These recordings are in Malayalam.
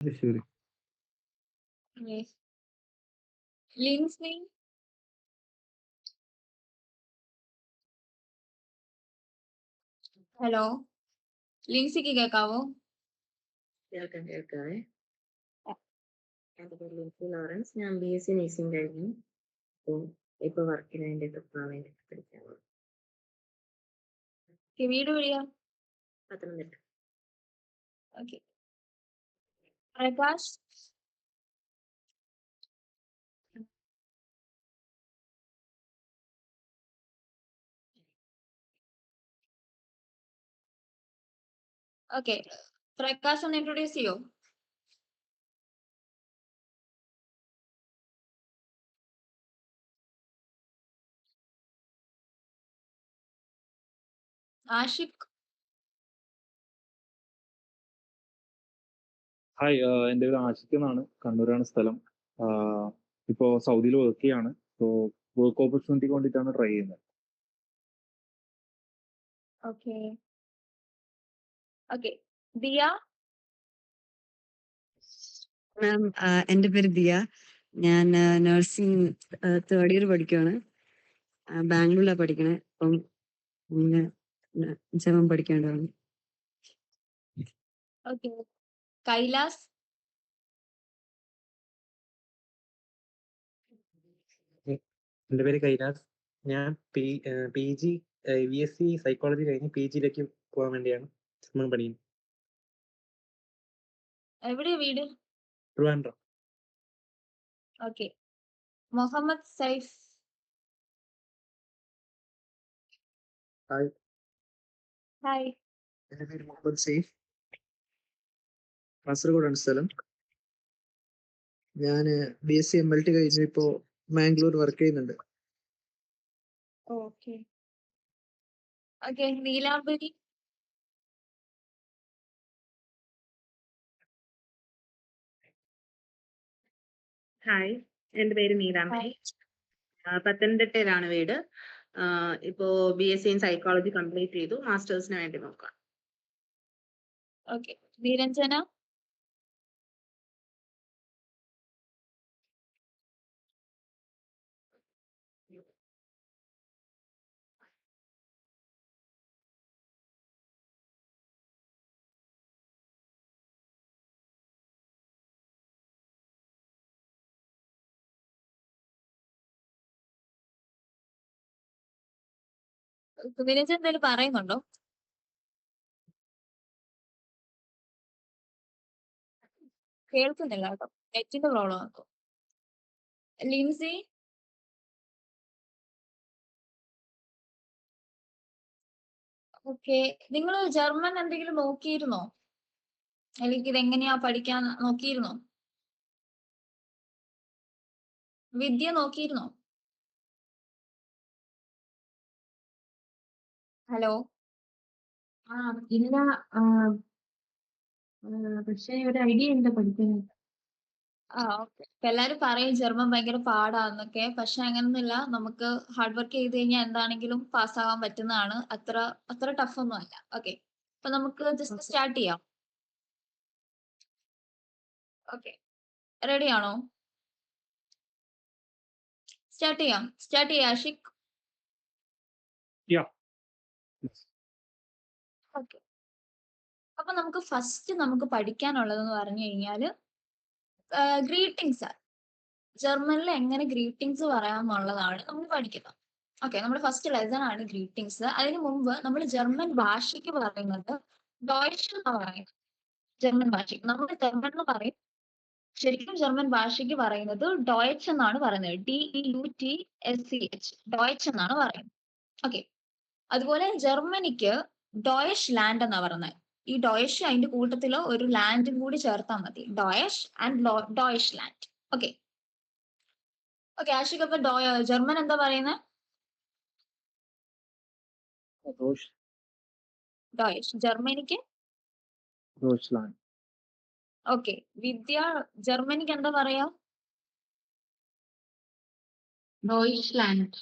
തൃശ്ശൂര്. യെസ്. ലിൻസി. ഹലോ. ലിൻസിക്ക് കേൾക്കാവോ? കേൾക്കാം കേൾക്കാവേ. എൻ്റെ പേര് ലിൻസി ലോറൻസ്. ഞാൻ BSc നഴ്സിംഗ് കഴിഞ്ഞു. അപ്പോൾ ഇപ്പൊ വർക്കിന് വേണ്ടിയിട്ട് പോകാൻ വേണ്ടിയിട്ട് പഠിക്കാണ്. വീട് എവിടെയാ? പത്തനംതിട്ട. ഓക്കെ. പ്രകാശ്. ഓക്കെ. പ്രകാശ് ഒന്ന് ഇൻട്രൊഡ്യൂസ് ചെയ്യോ? ആഷിഖ്. ഹായ്, എൻ്റെ പേര് ആഷിഖ് എന്നാണ്. കണ്ണൂരാണ് സ്ഥലം. ഇപ്പോൾ സൗദിയിൽ വർക്ക് ചെയ്യാണ്. സോ വർക്ക് ഓപ്പർച്യൂണിറ്റിക്ക് വേണ്ടിയിട്ടാണ് ട്രൈ ചെയ്യുന്നത്. ഓക്കെ. ഓക്കെ. ദിയ. മാം, എൻ്റെ പേര് ദിയ. ഞാൻ നഴ്സിംഗ് തേർഡ് ഇയർ പഠിക്കുകയാണ്. ബാംഗ്ലൂരിലാണ് പഠിക്കണേ. അപ്പം ജർമ്മൻ പഠിക്കേണ്ടതാണ്. ഓക്കെ. കൈലാസ്. എൻ്റെ പേര് കൈലാസ്. ഞാൻ PG BSc സൈക്കോളജി കഴിഞ്ഞ് PGയിലേക്ക് പോകാൻ വേണ്ടിയാണ് ജർമ്മൻ പഠിക്കുന്നത്. എവിടെയാ വീട്? Trivandrum. Okay. Muhammad Saif. Hi, hi. എൻ്റെ പേര് മുഹമ്മദ് സെയ്ഫ്. കാസർഗോഡാണ് സ്ഥലം. ഞാൻ BSc MLT കഴിഞ്ഞു. ഇപ്പോൾ മാംഗ്ലൂർ വർക്ക് ചെയ്യുന്നുണ്ട്. ഓക്കെ. ഓക്കെ. നീലാംബരി. ഹായ്, എൻ്റെ പേര് നീലാംബരി. പത്തനംതിട്ടയിലാണ് വീട്. ഇപ്പോ BSc ഇൻ സൈക്കോളജി കംപ്ലീറ്റ് ചെയ്തു. മാസ്റ്റേഴ്സിന് വേണ്ടി നോക്കാം. ഓക്കെ. നിരഞ്ജന. നിരഞ്ജൻ എന്തെങ്കിലും പറയുന്നുണ്ടോ? കേൾക്കുന്നില്ല കേട്ടോ. നെറ്റിന്റെ പ്രോബ്ലം ആണോ? ലിൻസി. ഓക്കെ. നിങ്ങൾ ജർമ്മൻ എന്തെങ്കിലും നോക്കിയിരുന്നോ? അല്ലെങ്കിൽ ഇതെങ്ങനെയാ പഠിക്കാൻ നോക്കിയിരുന്നോ? വിദ്യ നോക്കിയിരുന്നോ? ഹലോ. ഇല്ല. പക്ഷെ ഒരു ഐഡിയ ഉണ്ട് പഠിക്കാനായിട്ട്. ഓക്കെ. എല്ലാരും പറയും ജർമ്മൻ ഭയങ്കര പാടാന്നൊക്കെ. പക്ഷെ അങ്ങനൊന്നുമില്ല. നമുക്ക് ഹാർഡ് വർക്ക് ചെയ്ത് കഴിഞ്ഞാൽ എന്താണെങ്കിലും പാസ്സാവാൻ പറ്റുന്നതാണ്. അത്ര ടഫ് ഒന്നും അല്ല. ഓക്കെ. അപ്പൊ നമുക്ക് ജസ്റ്റ് സ്റ്റാർട്ട് ചെയ്യാം. ഓക്കെ. റെഡി ആണോ? സ്റ്റാർട്ട് ചെയ്യാം ആഷിഖ്. Yeah. Yes. ഓക്കെ. അപ്പൊ നമുക്ക് പഠിക്കാനുള്ളതെന്ന് പറഞ്ഞു കഴിഞ്ഞാല് ഗ്രീറ്റിംഗ്സ്. ജർമ്മനിൽ എങ്ങനെ ഗ്രീറ്റിംഗ്സ് പറയാമെന്നുള്ളതാണ് നമ്മൾ പഠിക്കുന്നത്. ഓക്കെ. നമ്മുടെ ഫസ്റ്റ് ലെസൺ ആണ് ഗ്രീറ്റിംഗ്സ്. അതിനു മുമ്പ് നമ്മൾ ജർമ്മൻ ഭാഷയ്ക്ക് പറയുന്നത് ഡോയ്ഷ് എന്നാണ് പറയുന്നത്. ജർമ്മൻ ഭാഷയ്ക്ക് നമ്മൾ ജർമ്മൻ എന്ന് പറയും. ശരിക്കും ജർമ്മൻ ഭാഷയ്ക്ക് പറയുന്നത് ഡോയ്ച്ച് എന്നാണ് പറയുന്നത്. DEUTSCH ഡോയ്ച്ച് എന്നാണ് പറയുന്നത്. ഓക്കെ. അതുപോലെ ജർമ്മനിക്ക് ഡോയഷ് ലാൻഡ് എന്നാ പറയുന്നത്. ഈ ഡോയഷ് അതിന്റെ കൂട്ടത്തില് ഒരു ലാൻഡും കൂടി ചേർത്താൽ മതി. ഡോയഷ് ആൻഡ് ഡോയഷ് ലാൻഡ്. ഓക്കെ. ഓക്കെ. ആഷിഖ്, അപ്പൊ ജർമ്മൻ എന്താ പറയുന്നത്? Deutsch- ഡോയഷ്. ജർമ്മനിക്ക് Deutschland. ഓക്കെ. വിദ്യ, ജർമ്മനിക്ക് എന്താ പറയാ? ഡോയിഷ്ലാൻഡ്.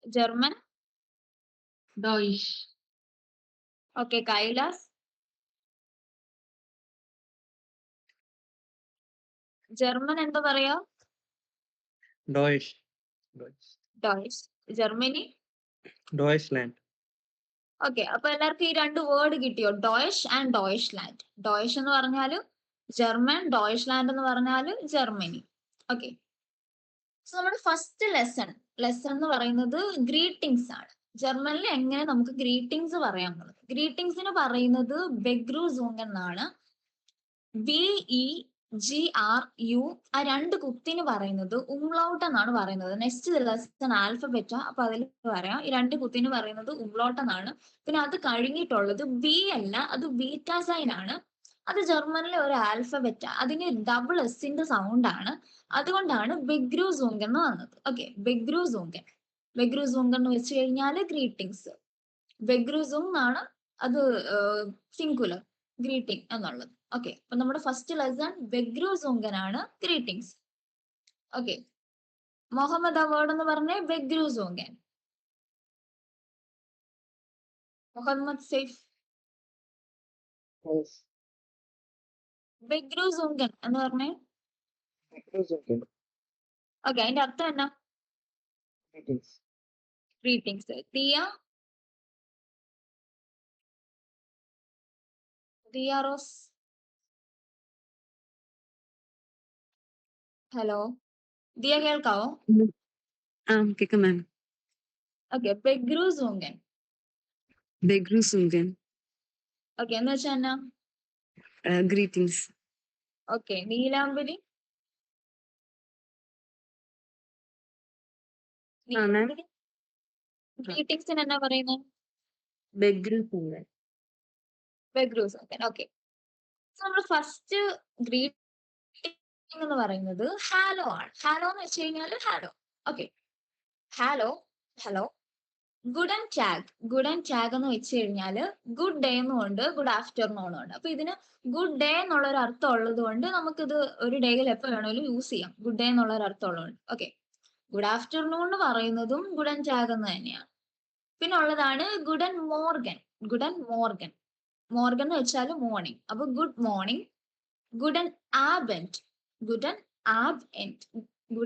ജർമ്മൻ. ഡോയിഷ്. ഓക്കെ. കൈലാസ്. ജർമ്മൻ എന്താ പറയാ? ഡോയിഷ് ഡോയ്ഷ്. ജർമ്മനി. ഡോയിഷ്ലാൻഡ്. ഓക്കെ, അപ്പൊ എല്ലാവർക്കും ഈ രണ്ട് വേർഡ് കിട്ടിയോ? ഡോയ്ഷ് ആൻഡ് ഡോയ്ഷ്ലാൻഡ്. ഡോയ്ഷ് എന്ന് പറഞ്ഞാല് ജർമ്മൻ, ഡോയ്ഷ്ലാൻഡ് എന്ന് പറഞ്ഞാല് ജർമ്മനി. ഓക്കെ, സോ നമ്മുടെ ഫസ്റ്റ് ലെസൺ എന്ന് പറയുന്നത് ഗ്രീറ്റിംഗ്സ് ആണ്. ജർമ്മനിൽ എങ്ങനെ നമുക്ക് ഗ്രീറ്റിംഗ്സ് പറയാനുള്ളത്? ഗ്രീറ്റിംഗ്സിന് പറയുന്നത് ബെഗ്രൂസൂങ് എന്നാണ്. BEGRU ആ രണ്ട് കുത്തിന് പറയുന്നത് ഉംലൗട്ട് എന്നാണ് പറയുന്നത്. നെക്സ്റ്റ് ലെസൺ ആൽഫബെറ്റ, അപ്പൊ അതിൽ പറയാം. ഈ രണ്ട് കുത്തിന് പറയുന്നത് ഉംലൗട്ട് എന്നാണ്. പിന്നെ അത് കഴിഞ്ഞിട്ടുള്ളത് ബി അല്ല, അത് ബീറ്റ സൈൻ ആണ്. അത് ജർമ്മനിലെ ഒരു ആൽഫബെറ്റ, അതിന് ഡബിൾ എസിന്റെ സൗണ്ട് ആണ്. അതുകൊണ്ടാണ് ബെഗ്രൂസൂങ്ക് എന്ന് വന്നത്. ഓക്കെ, ബെഗ്രൂസൂങ്ക് എന്ന് വെച്ച് കഴിഞ്ഞാൽ ഗ്രീറ്റിംഗ്സ്. ബെഗ്രൂസൂങ് ആണ് അത് സിംഗുലർ ഗ്രീറ്റിംഗ് എന്നുള്ളത്. ഓക്കെ, അപ്പൊ നമ്മുടെ ഫസ്റ്റ് ലെസൺ ബെഗ്രൂസൂങ്കൻ ആണ് ഗ്രീറ്റിംഗ്സ്. ഓക്കെ, മുഹമ്മദ് അവാർഡ് എന്ന് പറഞ്ഞ ബെഗ്രൂസൂങ്കൻ. മുഹമ്മദ് സെയ്ഫ്. ബെഗ്രൂസൂങ്കൻ എന്ന് പറഞ്ഞേ. ഓക്കെ, അതിന്റെ അർത്ഥം എന്നാ? Greetings. Diya rose. Hello Diya, കേൾക്കാവോ? ആ കേൾക്കാം മാം. ഓക്കെ, ബെഗ്രൂസൂങ്കൻ. ബെഗ്രൂസൂങ്കൻ. ഓക്കെ, എന്ന് വെച്ചാൽ എന്നാ? ഗ്രീറ്റിംഗ്സ്. ഓക്കെ, നീലാംബരി. ആ മാം. ഗ്രീറ്റിംഗ്സിന് എന്നാ പറയുന്നത്? ബെഗ്രൂസൂങ്കൻ. ബെഗ്രൂസൂങ്കൻ. ഓക്കെ, നമ്മൾ ഫസ്റ്റ് ഗ്രീറ്റിംഗ് എന്ന് പറയുന്നത് ഹാലോ ആണ്. ഹാലോ എന്ന് വെച്ച് കഴിഞ്ഞാൽ ഹാലോ. ഓക്കെ, ഹാലോ ഹലോ. ഗുഡ് ആൻഡ് ടാഗ് എന്ന് വെച്ച് കഴിഞ്ഞാല് ഗുഡ് ഡേ എന്നുണ്ട്, ഗുഡ് ആഫ്റ്റർനൂണും ഉണ്ട്. അപ്പൊ ഇതിന് ഗുഡ് ഡേ എന്നുള്ള ഒരു അർത്ഥം ഉള്ളത് കൊണ്ട് നമുക്കിത് ഒരു ഡേയിൽ എപ്പോൾ വേണമെങ്കിലും യൂസ് ചെയ്യാം. ഗുഡ് ഡേ എന്നുള്ള ഒരു അർത്ഥം ഉള്ളതുകൊണ്ട്. ഓക്കെ, ഗുഡ് ആഫ്റ്റർനൂൺ എന്ന് പറയുന്നതും ഗുഡ് ആൻഡ് ടാഗ് എന്ന് തന്നെയാണ്. പിന്നെ ഉള്ളതാണ് ഗുഡ് ആൻഡ് മോർഗൻ. മോർഗൻ എന്ന് വെച്ചാൽ മോർണിംഗ്. അപ്പൊ ഗുഡ് മോർണിംഗ്. ഗുഡ് ആൻഡ് ആബൻഡ്. ഗുഡ്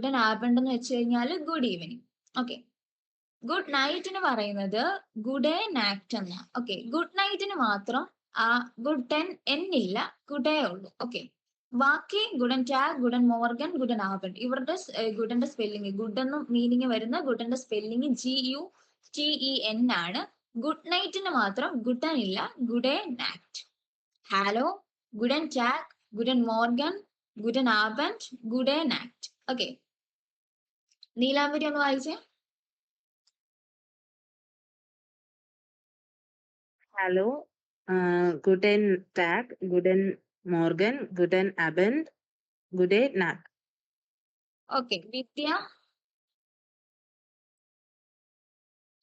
ആൻഡ് ആബൻഡ് എന്ന് വെച്ച് കഴിഞ്ഞാൽ ഗുഡ് ഈവനിങ്. ഓക്കെ, ഗുഡ് നൈറ്റിന് പറയുന്നത് ഗുഡ് ഡേ നാക്ട് എന്നാ. ഓക്കെ, ഗുഡ് നൈറ്റിന് മാത്രം ആ ഗുഡ് എന്നില്ല, ഗുഡ് ഡേ ഉള്ളൂ. ഓക്കെ, ബാക്കി ഗുഡ് ആൻഡ് ടാഗ്, ഗുഡ് ആൻഡ് മോർഗൻ, ഗുഡ് ആൻഡ് ആബൻഡ്. ഇവരുടെ ഗുഡന്റെ സ്പെല്ലിംഗ്, ഗുഡ് എന്നും മീനിങ് വരുന്ന ഗുഡന്റെ സ്പെല്ലിംഗ് GUTEN ആണ്. ഗുഡ് നൈറ്റിന് മാത്രം ഗുഡ് ആൻഡ് ഇല്ല, ഗുഡ് ഡേ നാക്ട്. ഹാലോ, ഗുഡ് ആൻഡ് ടാഗ്, ഗുഡ് ആൻഡ് മോർഗൻ, ഗുഡ് ആൻഡ് ആബൻഡ്, ഗുഡ് ഡേ നാക്ട്. ഓക്കെ, നീലാംബരി ഒന്ന് വായിച്ചേ. ഹലോ, ഗുഡൻ ടാഗ്, ഗുഡൻ മോർഗൻ, ഗുഡൻ അബൻഡ്, ഗുഡേ നാക്. Okay, Vidya.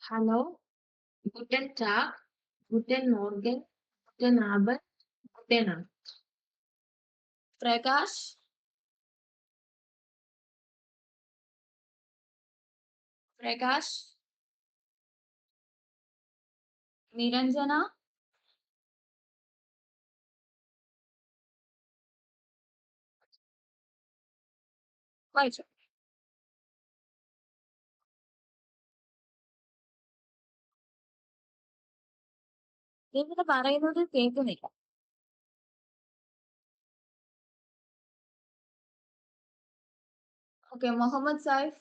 Hallo, guten Tag, guten Morgen, guten Abend, gute Nacht. Prakash. Niranjana. വായിച്ചു. ഇവിടെ പറയുന്നത് കേൾക്കുന്നില്ല. ഓക്കെ, മുഹമ്മദ് സെയ്ഫ്.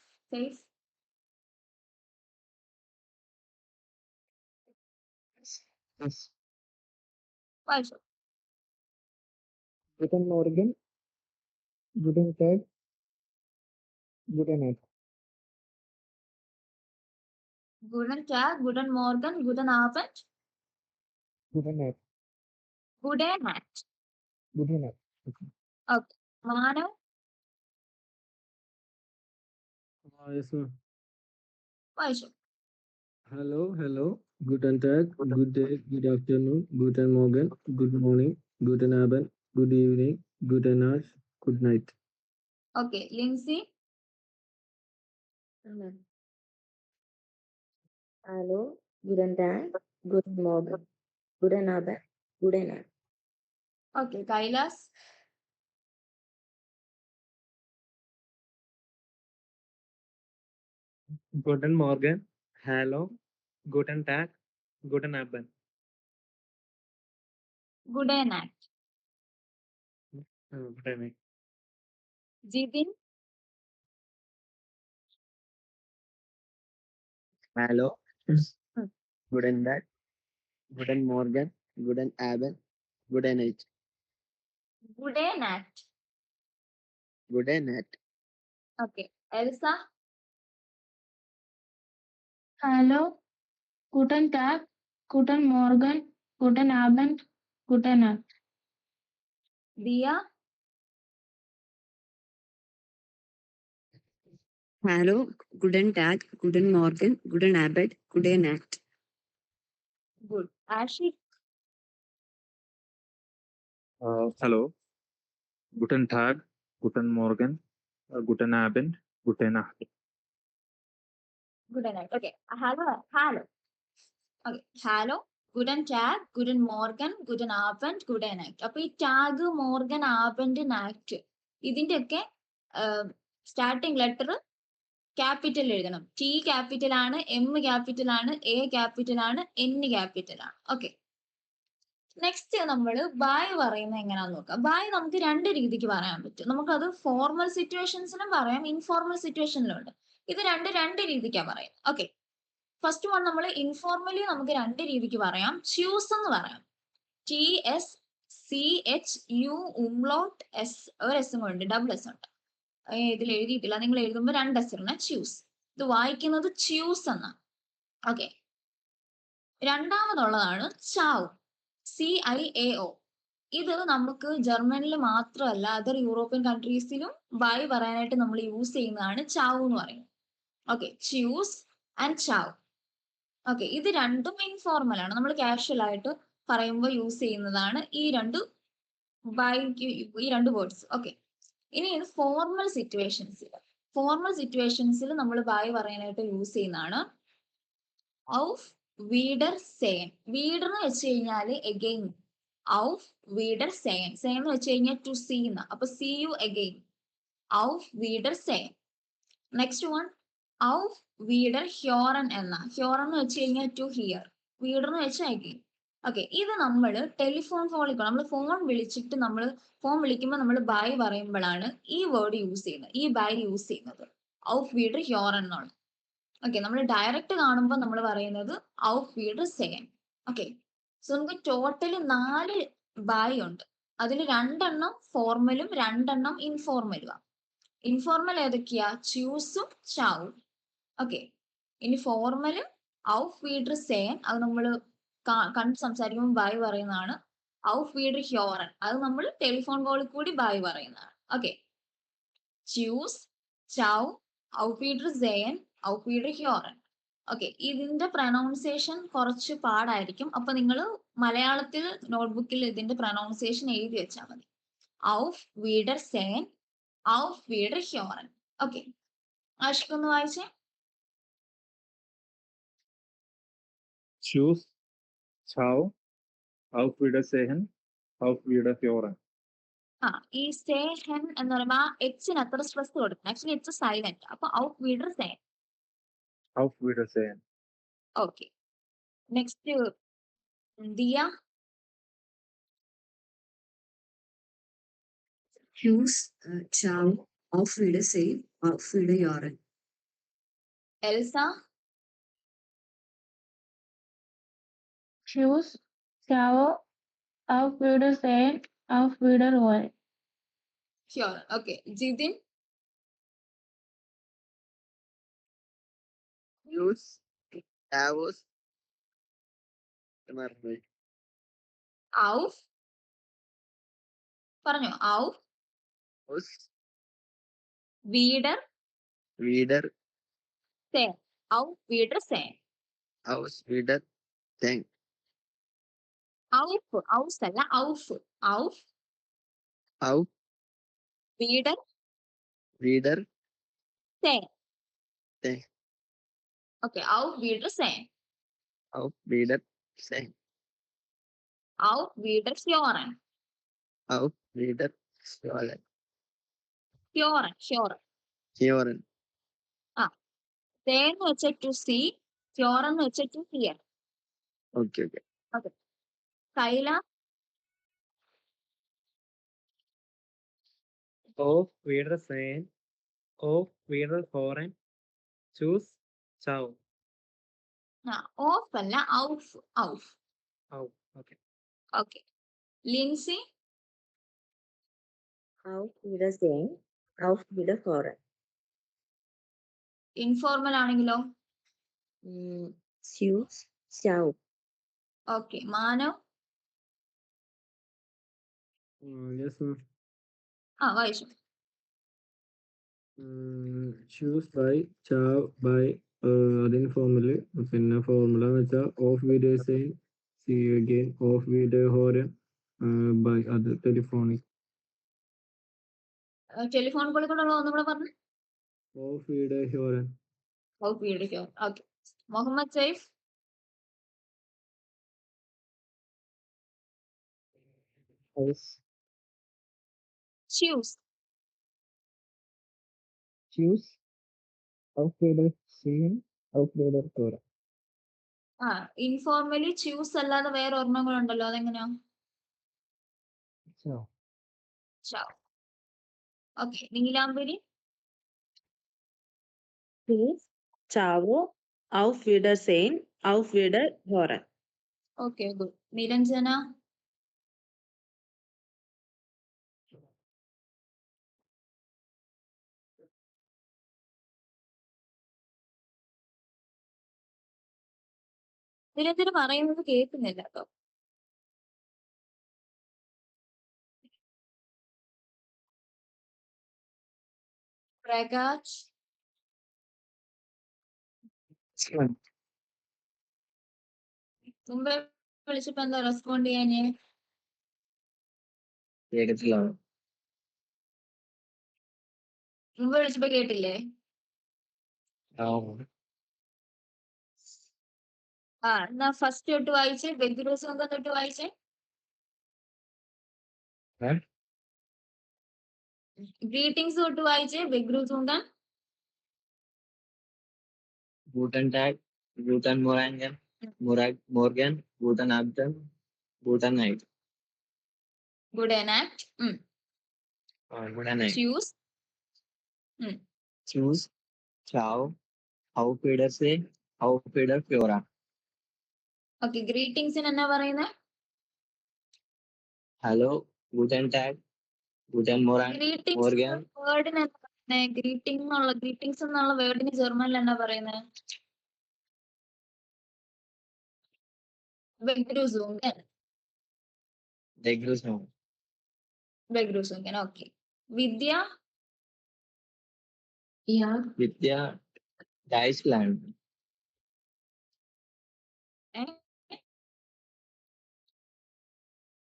വായിച്ചു. Guten Morgen, guten Tag, gute Nacht. ഗുഡൻ ടാഗ്, ഗുഡൻ മോർഗൻ, ഗുഡൻ ആബൻഡ്, Gute Nacht. ഗുഡേ നാക്ട്. Gute Nacht. Okay, Manav. Yes, ma'am. വായിച്ചു. Hello. Guten Tag, good day, good afternoon, guten Morgen, good morning, guten Abend, good evening, guten Nacht, good night. Okay, Lincy. Hallo, guten Tag, guten Morgen, guten Abend, gute Nacht. Okay, Kailas. Guten Morgen, hallo, guten Tag, guten Abend. Good day night. Guten Abend. Jidin, Hallo, Hmm. guten Tag, guten Morgen, guten Abend, guten Nacht, good day night. guten Nacht. Okay. Elsa, Hallo, guten Tag, guten Morgen, guten Abend, gute Nacht. Dia, Hallo, guten Tag, guten Morgen, guten Abend, gute Nacht. good. Ashik, Hello, guten Tag, guten Morgen, guten Abend, gute Nacht. good night. Okay. Hello. Okay. Hello, guten Tag, guten Morgen, guten Abend, good night. അപ്പൊ ഈ ടാഗ് മോർഗൻ ആബൻഡ് നാക്ട് ഇതിന്റെയൊക്കെ സ്റ്റാർട്ടിങ് ലെറ്റർ ക്യാപിറ്റൽ എഴുതണം. ടി ക്യാപിറ്റൽ ആണ്, എം ക്യാപിറ്റൽ ആണ്, എ ക്യാപിറ്റൽ ആണ്, എൻ ക്യാപിറ്റൽ ആണ്. ഓക്കെ. നെക്സ്റ്റ് നമ്മൾ ബായ് പറയുന്നത് എങ്ങനെയാന്ന് നോക്കാം. ബായ് നമുക്ക് രണ്ട് രീതിക്ക് പറയാൻ പറ്റും. നമുക്കത് ഫോർമൽ സിറ്റുവേഷൻസിലും പറയാം, ഇൻഫോർമൽ സിറ്റുവേഷനിലും ഉണ്ട്. ഇത് രണ്ട് രീതിക്കാണ് പറയാം. ഓക്കെ. ഫസ്റ്റ് വൺ നമ്മൾ ഇൻഫോർമലി നമുക്ക് രണ്ട് രീതിക്ക് പറയാം. ചൂസ് എന്ന് പറയാം. TSCHU ഉംലോട്ട് എസ്, ഒരു എസും ഉണ്ട്, ഡബിൾ എസ് ഉണ്ട്. ഇതിൽ എഴുതിയിട്ടില്ല, നിങ്ങൾ എഴുതുമ്പോൾ രണ്ട് എസ് ഇടണം. ചൂസ്. ഇത് വായിക്കുന്നത് ച്യൂസ് എന്നാണ്. ഓക്കെ. രണ്ടാമതുള്ളതാണ് ചാവ്. CIAO. ഇത് നമുക്ക് ജർമ്മനിൽ മാത്രമല്ല അതർ യൂറോപ്യൻ കൺട്രീസിലും ബൈ പറയാനായിട്ട് നമ്മൾ യൂസ് ചെയ്യുന്നതാണ് ചാവ് എന്ന് പറയുന്നത്. ഓക്കെ. Choose and ചാവ്. ഓക്കെ. ഇത് രണ്ടും ഇൻഫോർമൽ ആണ്. നമ്മൾ കാഷ്വൽ ആയിട്ട് പറയുമ്പോൾ യൂസ് ചെയ്യുന്നതാണ് ഈ രണ്ട് ബൈക്ക്, ഈ രണ്ട് വേർഡ്സ്. ഓക്കെ. ഇനി ഇത് ഫോർമൽ സിറ്റുവേഷൻസിൽ നമ്മൾ ബൈ പറയാനായിട്ട് യൂസ് ചെയ്യുന്നതാണ് ഔഫ് വീഡർ സേൻ. വീഡർ എന്ന് വെച്ച് കഴിഞ്ഞാൽ എഗെയിൻ. ഔഫ് വീഡർ സേൻ. സേൻ എന്ന് വെച്ച് കഴിഞ്ഞാൽ ടു സീ എന്ന്. അപ്പൊ സീ യു എഗെയിൻ. ഔഫ് വീഡർ സേൻ. നെക്സ്റ്റ് വൺ ഔഫ് വീഡർ ഹ്യോറൻ എന്ന. ഹ്യോറൻ എന്ന് വെച്ച് കഴിഞ്ഞാൽ ടു ഹിയർ. വീഡർ എന്ന് വെച്ചാൽ എഗെയിൻ. ഓക്കെ. ഇത് നമ്മൾ ടെലിഫോൺ കോളിൽ നമ്മൾ ഫോൺ വിളിച്ചിട്ട് ഫോൺ വിളിക്കുമ്പോൾ നമ്മൾ ബൈ പറയുമ്പോഴാണ് ഈ വേർഡ് യൂസ് ചെയ്യുന്നത്, ഈ ബൈ യൂസ് ചെയ്യുന്നത്. ഔഫ് വീഡർ ഹ്യോറൻ എന്നാണ്. ഓക്കെ. നമ്മൾ ഡയറക്റ്റ് കാണുമ്പോൾ നമ്മൾ പറയുന്നത് ഔഫ് വീഡർ സേൻ. ഓക്കെ. സോ നമുക്ക് ടോട്ടൽ 4 ബൈ ഉണ്ട്. അതിൽ 2 ഫോർമലും 2 ഇൻഫോർമലുമാണ്. ഇൻഫോർമൽ ഏതൊക്കെയാ? ചൂസും ചാവും. ഓക്കെ. ഇനി ഫോർമലും ഔഫ് വീഡർ സേൻ, അത് നമ്മൾ കണ്ട് സംസാരിക്കുമ്പോൾ ബൈ പറയുന്നതാണ്. ഔഫ് വീഡർ ഹ്യോറൻ, അത് നമ്മൾ ടെലിഫോൺ കോളിൽ കൂടി ബൈ പറയുന്നതാണ്. ഓക്കെ. ചൂസ്, ചാവ്, ഔഫ് വീഡർ സേൻ, ഔഫ് വീഡർ ഹ്യോറൻ. ഓക്കെ. ഇതിന്റെ പ്രൊനൗൺസിയേഷൻ കുറച്ച് പാടായിരിക്കും. അപ്പൊ നിങ്ങൾ മലയാളത്തിൽ നോട്ട്ബുക്കിൽ ഇതിന്റെ പ്രൊനൗൺസിയേഷൻ എഴുതി വെച്ചാൽ മതി. ഔഫ് വീഡർ സേൻ, ഔഫ് വീഡർ ഹ്യോറൻ. ഓക്കെ. ആഷിഖ് ഒന്ന് വായിച്ചേ. Choose, ciao, auf Wiedersehen, auf Wiederhören. ഈ സേ ഹെൻ എന്ന് പറയുമ്പോൾ ആ എച്ചിന് അത്ര സ്ട്രെസ് കൊടുക്കണം. Actually it's silent. അപ്പൊ ഔഫ് വീഡർ സേൻ. Auf Wiedersehen. Okay. Next Diya. Tschüss, ciao, auf Wiedersehen, auf Wiederhören. Elsa. Tschüss, ciao, auf Wiedersehen, auf Wiederhören. ഹ്യോറൻ. ഓക്കെ. ജിതിൻ. Tschüss, servus, മറന്നുപോയി. ഔഫ്. പറഞ്ഞോ. ഔഫ് Aus, വീഡർ wieder, സേൻ. ഔഫ് വീഡർ സേൻ. aus, wieder, denk, ഔഫ്. ഔസ് അല്ല, ഔഫ്. ഔഫ് auf, വീഡർ wieder, സേൻ. denk, okay. ഔഫ് വീഡർ സേൻ. auf, wieder, denk, ഔഫ് വീഡർ ഹ്യോറൻ. auf, wieder, hören, ഹ്യോറൻ. hören. സേ എന്ന് വെച്ചാൽ ടു സീ, ക്യോർ എന്ന് വെച്ചാൽ to hear. Okay. Okay. Kaila Auf Wiedersehen. Auf Wiederhören. Tschüss. Ciao. ഓഫ് അല്ല, ഔഫ്. ഔഫ്. Au. Okay. Okay. Lincy Auf Wiedersehen. Auf Wiederhören. Informal ആണെങ്കിലോ? Tschüss. Ciao. Okay. Manav Yes, ma'am. വായിച്ചു. Choose by, ciao, by, അത് informally. പിന്നെ ഫോർമുല എന്ന് വെച്ചാൽ ഓഫ് വിഡേഴ്സൈൻ, സി യു അഗെയിൻ, ഓഫ് വിഡേഹോരൻ, ബൈ, അത് ടെലിഫോണിക്. ടെലിഫോൺ കോളിൽ കൂടെ ഒന്നും കൂടെ പറഞ്ഞു. ഓഫ് വിഡേഹോരൻ. ഓഫ് വീഡിയോ. ഓക്കെ. മുഹമ്മദ് സൈഫ് ച്യൂസ്. Choose. Auf Wiedersehen. Auf Wiederhören. Informally ച്യൂസ് അല്ലാതെ വേറെ ഒരെണ്ണങ്ങളുണ്ടല്ലോ, അതെങ്ങനെയാ? Ciao. Okay. Neelambari Tschüss. Ciao. Auf Wiedersehen. Auf Wiederhören. Okay, good. Niranjana Niranjana പറയുന്നത് കേൾക്കുന്നില്ല കേട്ടോ. പ്രകാശ് മുമ്പേ വിളിച്ചപ്പോ എന്താ റെസ്പോണ്ട് ചെയ്യാനേ? കേട്ടിട്ടില്ല. മുമ്പ് വിളിച്ചപ്പോ കേട്ടില്ലേ? എന്നാ ഫസ്റ്റ് തൊട്ട് വായിച്ചേ, ബെഗ്രൂസ് തൊട്ട് വായിച്ചേ. ഗ്രീറ്റിംഗ്സ് തൊട്ട് വായിച്ചേ, ബെഗ്രൂസ് Guten Tag. Guten Morgen. Morgen. Guten Abend. Guten Night. Good night. Guten Night. ച്യൂസ്. Choose. Ciao. Auf Wiedersehen. Auf Wiederhören. Okay. ഗ്രീറ്റിംഗ്സിന് എന്നാ പറയുന്നത്? Hallo. Guten Tag. Guten Morgen. Greetings Morgen. വേർഡിന് എന്താ പറയുന്നത്? ഗ്രീറ്റിംഗ്സ് എന്നുള്ള വേർഡിന് ജർമ്മനിൽ എന്നാ പറയുന്നത്? ബെഗ്രൂസുങ്കൻ. Begrüßung. ബെഗ്രൂസുങ്കൻ. Okay. Vidya Vidya. Deutschland.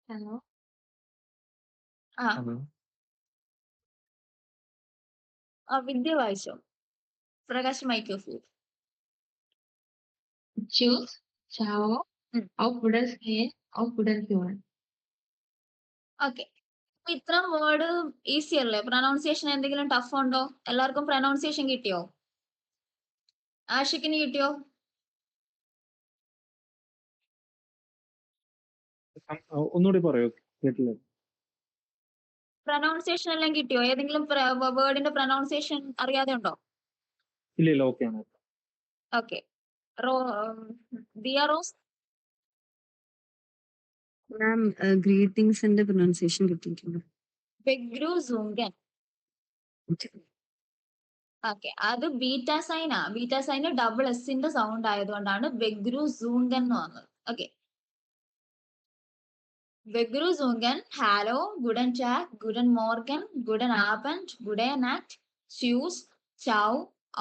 Hello. Vidya വായിച്ചോ? Prakash mike off. Tschüss. Ciao. Auf Wiedersehen. Auf Wiederhören. Okay. ഇത്രയും വേർഡ് ഈസി അല്ലേ? പ്രൊനൗൺസിയേഷൻ എന്തെങ്കിലും ടഫ് ഉണ്ടോ? എല്ലാവർക്കും പ്രൊനൗൺസിയേഷൻ കിട്ടിയോ? ആഷിക്കിന് കിട്ടിയോ? ഒന്നുകൂടി പറയോ, കേട്ടില്ല. പ്രൊനൗൺസിയേഷൻ എല്ലാം കിട്ടിയോ? ഏതെങ്കിലും വേർഡിന്റെ പ്രൊനൗൺസിയേഷൻ അറിയാതെ ഉണ്ടോ? ഇല്ല, ഓക്കെ ആണ്. ഓക്കെ. ദിയ റോസ് മാം ഗ്രീറ്റിംഗ്സിന്റെ പ്രൊനൗൺസിയേഷൻ കിട്ടിയിട്ടുണ്ട്. ബെഗ്രൂസുങ്കൻ. ഓക്കെ. അത് ബീറ്റാ സൈനാ. ബീറ്റാ സൈന് ഡബിൾ എസിന്റെ സൗണ്ട് ആയതുകൊണ്ടാണ് ബെഗ്രൂസുങ്കൻ എന്ന് വന്നത്. ഓക്കെ. ബെഗ്രൂസുങ്കൻ, ഹാലോ, ഗുഡൻ ടാഗ്, ഗുഡൻ മോർഗൻ, ഗുഡൻ ആബൻഡ്, ഗുഡേ നാറ്റ്, ച്യൂസ്, ചൗ,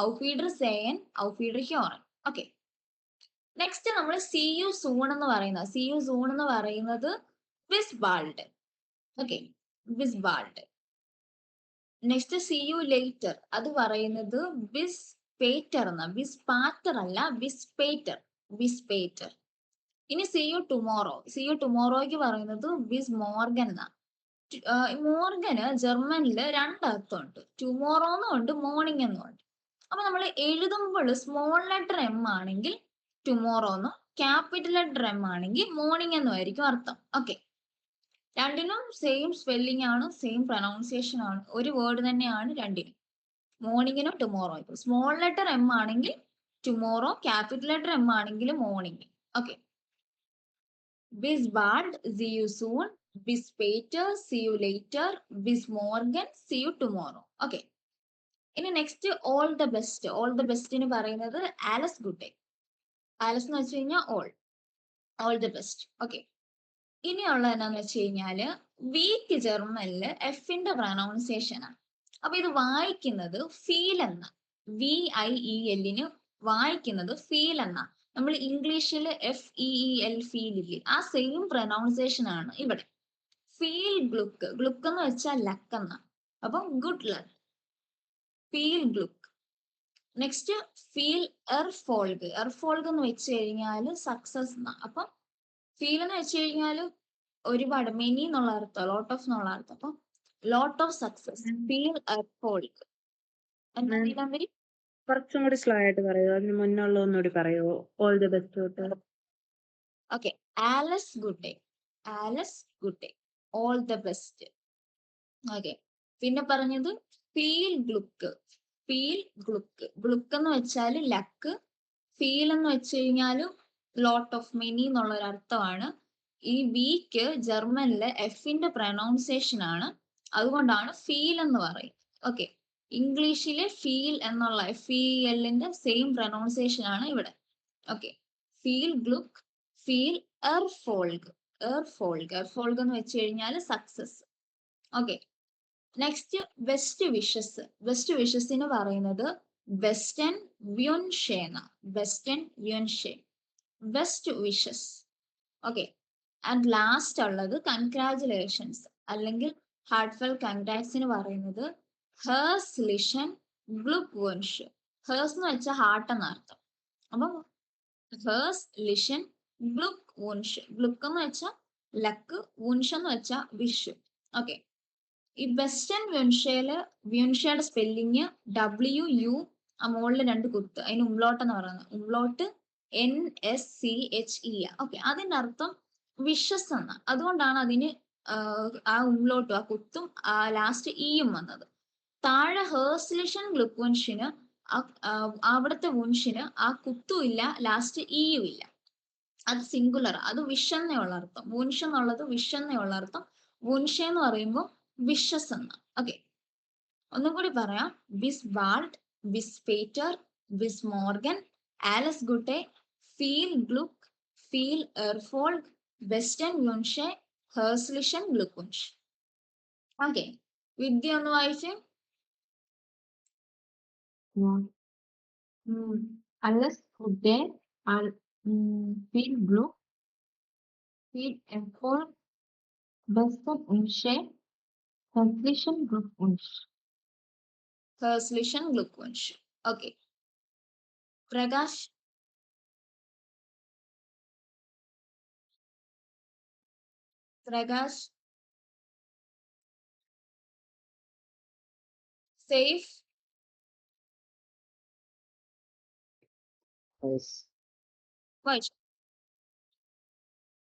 ഔഫ് വിഡർസേൻ, ഔഫ് വിഡർഹോറൻ. ഓക്കെ. നെക്സ്റ്റ് നമ്മൾ സി യു സൂൺ എന്ന് പറയുന്നത്. സി യു സൂൺ എന്ന് പറയുന്നത് വിസ്ബാൾഡ്. ഓക്കെ. വിസ്ബാൾഡ്. നെക്സ്റ്റ് സി യു ലേറ്റർ, അത് പറയുന്നത് വിസ്പേറ്റർ എന്ന. വിസ്പാറ്റർ അല്ല, വിസ്പേറ്റർ. വിസ്പേറ്റർ. ഇനി see you tomorrow. See you ടുമോറോയ്ക്ക് പറയുന്നത് വിസ് മോർഗൻ എന്നാ. മോർഗന് ജർമ്മനില് രണ്ടർത്ഥമുണ്ട്. ടുമോറോ എന്നും ഉണ്ട്, മോർണിംഗ് എന്നും ഉണ്ട്. അപ്പൊ നമ്മൾ എഴുതുമ്പോൾ സ്മോൾ ലെറ്റർ എം ആണെങ്കിൽ ടുമോറോ എന്നും ക്യാപിറ്റൽ ലെറ്റർ എം ആണെങ്കിൽ മോർണിംഗ് എന്നും ആയിരിക്കും അർത്ഥം. ഓക്കെ, രണ്ടിനും സെയിം സ്പെല്ലിംഗ് ആണ്, സെയിം പ്രൊനൗൺസിയേഷൻ ആണ്, ഒരു വേർഡ് തന്നെയാണ് രണ്ടിനും, മോർണിംഗിനും ടുമോറോ. ഇപ്പൊ സ്മോൾ ലെറ്റർ എം ആണെങ്കിൽ ടുമോറോ, ക്യാപിറ്റൽ ലെറ്റർ എം ആണെങ്കിൽ morning. Okay, bis bald, see you soon, bis später, see you later, bis morgen, see you tomorrow. Okay, ഇനി next all the best. All the ബെസ്റ്റിന് പറയുന്നത് ആലസ് ഗുഡ് ഡേ. ആലസ് എന്ന് വെച്ച് കഴിഞ്ഞാൽ ഓൾ ദ ബെസ്റ്റ്. ഓക്കെ, ഇനിയുള്ള എന്നാന്ന് വെച്ച് കഴിഞ്ഞാല് വീക്ക് ജർമ്മനില് എഫിന്റെ പ്രൊനൗൺസിയേഷൻ ആണ്. അപ്പൊ ഇത് വായിക്കുന്നത് ഫീൽ എന്ന, VIEL വായിക്കുന്നത് ഫീൽ എന്ന. നമ്മൾ ഇംഗ്ലീഷിൽ FEEL ഫീൽ ഇല്ലേ, ആ സെയിം പ്രൊനൗൺസിയേഷൻ ആണ് ഇവിടെ. ഫീൽ ഗ്ലുക്ക്, ഗ്ലുക്ക് എന്ന് വെച്ചാൽ ലക്ക് എന്ന. അപ്പം ഗുഡ് ലക്ക്, ഫീൽ ഗ്ലുക്ക്. നെക്സ്റ്റ് ഫീൽ എർഫോൾഗ്. എർഫോൾഗ് എന്ന് വെച്ച് കഴിഞ്ഞാൽ സക്സസ് എന്ന. അപ്പം ഫീൽ എന്ന് വെച്ച് കഴിഞ്ഞാൽ ഒരുപാട്, മെനി എന്നുള്ള അർത്ഥം, ലോട്ട് ഓഫ് എന്നുള്ള അർത്ഥം. അപ്പം ലോട്ട് ഓഫ് സക്സസ്, ഫീൽ എർഫോൾഗ്. എന്താ നീലാംബരി? കുറച്ചും കൂടി സ്ലോ ആയിട്ട് പറയുമോ? അതിന് മുന്നുള്ള ഒന്നുകൂടി പറയുമോ? ഓൾ ദ ബെസ്റ്റ് തൊട്ട്. ഓക്കെ, ആലസ് ഗുഡ് ഡേ, ആലസ് ഗുഡ് ഡേ, ഓൾ ദ ബെസ്റ്റ്. ഓക്കെ, പിന്നെ പറഞ്ഞത് ഫീൽ ഗ്ലുക്ക്, ഫീൽ ഗ്ലുക്ക്. ഗ്ലുക്ക് എന്ന് വെച്ചാൽ ലക്ക്, ഫീൽ എന്ന് വെച്ച് കഴിഞ്ഞാൽ ലോട്ട് ഓഫ്, മെനി എന്നുള്ള ഒരു അർത്ഥമാണ്. ഈ വീക്ക് ജർമ്മനിലെ എഫിന്റെ പ്രൊനൗൺസിയേഷൻ ആണ്, അതുകൊണ്ടാണ് ഫീൽ എന്ന് പറയുന്നത്. ഓക്കെ, ഇംഗ്ലീഷിലെ ഫീൽ എന്നുള്ള FEELന്റെ സെയിം പ്രൊനൗൺസിയേഷൻ ആണ് ഇവിടെ. ഓക്കെ, ഫീൽ ഗ്ലുക്ക്, ഫീൽ എർഫോൾഗ്. എർഫോൾഗ്, എർഫോൾഗ് എന്ന് വെച്ച് കഴിഞ്ഞാൽ success. Okay, next best wishes. Best വിഷസിന് പറയുന്നത് ബെസ്റ്റൻ വ്യുൻഷേ എന്ന. ബെസ്റ്റൻ വ്യുൻഷേ, best wishes. Okay, and last ഉള്ളത് കൺഗ്രാജുലേഷൻസ് അല്ലെങ്കിൽ ഹാർട്ട്ഫെൽ കൺഗ്രാറ്റ്സിന് പറയുന്നത് ഹേഴ്സ് ലിഷൻ ഗ്ലുക്ക് വൻഷ്. ഹേഴ്സ് എന്ന് വെച്ചാൽ ഹാർട്ട് എന്ന അർത്ഥം. അപ്പം ഹേഴ്സ് ലിഷൻ ഗ്ലുക്ക് വൻഷ്. ഗ്ലുക്ക് എന്ന് വെച്ചാൽ ലക്ക്, വൻഷ് എന്ന് വെച്ചാൽ വിഷ്. ഓക്കെ, ഈ ബെസ്റ്റൻ വ്യുൻഷയില് വ്യുൻഷയുടെ സ്പെല്ലിങ് WU, ആ മുകളിൽ 2 കുത്ത്, അതിന് ഉംലോട്ട് എന്ന് പറയുന്നത്. ഉംലോട്ട് NSCHE. ഓക്കെ, അതിന്റെ അർത്ഥം വിഷസ് എന്ന. അതുകൊണ്ടാണ് അതിന് ആ ഉംലോട്ടും ആ കുത്തും ലാസ്റ്റ് ഇയും വന്നത്. താഴെ ഹേഴ്സ്ലിഷൻ ഗ്ലുക്വൻഷിന് അവിടുത്തെ വുൻഷിന് ആ കുത്തും ഇല്ല, ലാസ്റ്റ് ഇയും ഇല്ല. അത് സിംഗുലർ, അത് വിഷ് എന്നുള്ള അർത്ഥം. വുൻഷ് എന്നുള്ളത് വിഷ് എന്നുള്ള അർത്ഥം. വുൻഷ എന്ന് പറയുമ്പോൾ വിഷസ് എന്ന. ഓക്കെ, ഒന്നും കൂടി പറയാം. ബിസ് ബാൾഡ്, ബിസ് പേറ്റർ, ബിസ് മോർഗൻ, ആലസ് ഗുട്ടെ, ഫീൽ ഗ്ലുക്ക്, ഫീൽ എർഫോൾഗ്, ബെസ്റ്റൻ വ്യുൻഷെ, ഹേഴ്സ്ലിഷൻ ഗ്ലുക്വൻഷ്. ഓക്കെ, വിദ്യ ഒന്ന് വായിച്ചേ. Alles Gute, viel Glück, viel Erfolg, beste Wünsche, herzlichen Glückwunsch. ഹേഴ്സ്ലിഷൻ ഗ്ലുക്വൻഷ്. ഓക്കെ, പ്രകാശ്. പ്രകാശ്, സേഫ്. Yes. വായിച്ചു.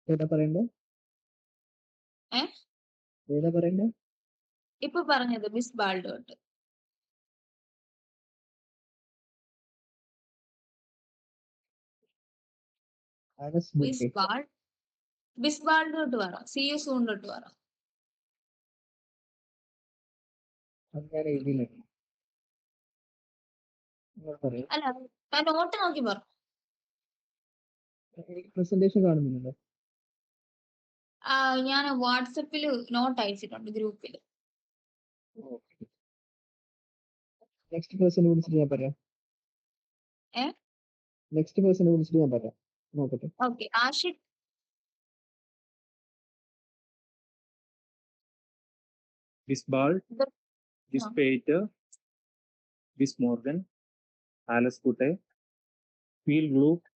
ഏതാ പറയണ്ടേ? ഏ ഏതാ പറയണ്ടേ? ഇപ്പൊ പറഞ്ഞത് ബിസ് ബാൾഡ് തൊട്ട്. ആലസ് ബിസ് ഗുഡ് ഡേ. ബാൾഡ്, ബിസ് ബാൾഡ് തൊട്ട് പറ. See you soon തൊട്ട് പറ. അത് ഞാൻ എഴുതിയില്ല. നിങ്ങൾ പറയൂ. അല്ല, നോട്ട് നോക്കി പറ. എനിക്ക് പ്രസന്റേഷൻ കാണുന്നുണ്ടോ? ഞാൻ വാട്സപ്പിൽ നോട്ട് അയച്ചിട്ടുണ്ട് ഗ്രൂപ്പിൽ. നെക്സ്റ്റ് പേഴ്സണെ വിളിച്ചിട്ട് ഞാൻ പറയാം. ഏ നെക്സ്റ്റ് പേഴ്സണെ വിളിച്ചിട്ട് ഞാൻ പറയാം. നോക്കട്ടെ. ഓക്കെ, ആഷിഖ്. ബിസ് ബാൾഡ്, ഇത് ബിസ് പേറ്റർ, ബിസ് മോർഗൻ, ആലസ് ഗുട്ടെ, ഫീൽ ഗ്ലൂക്ക്,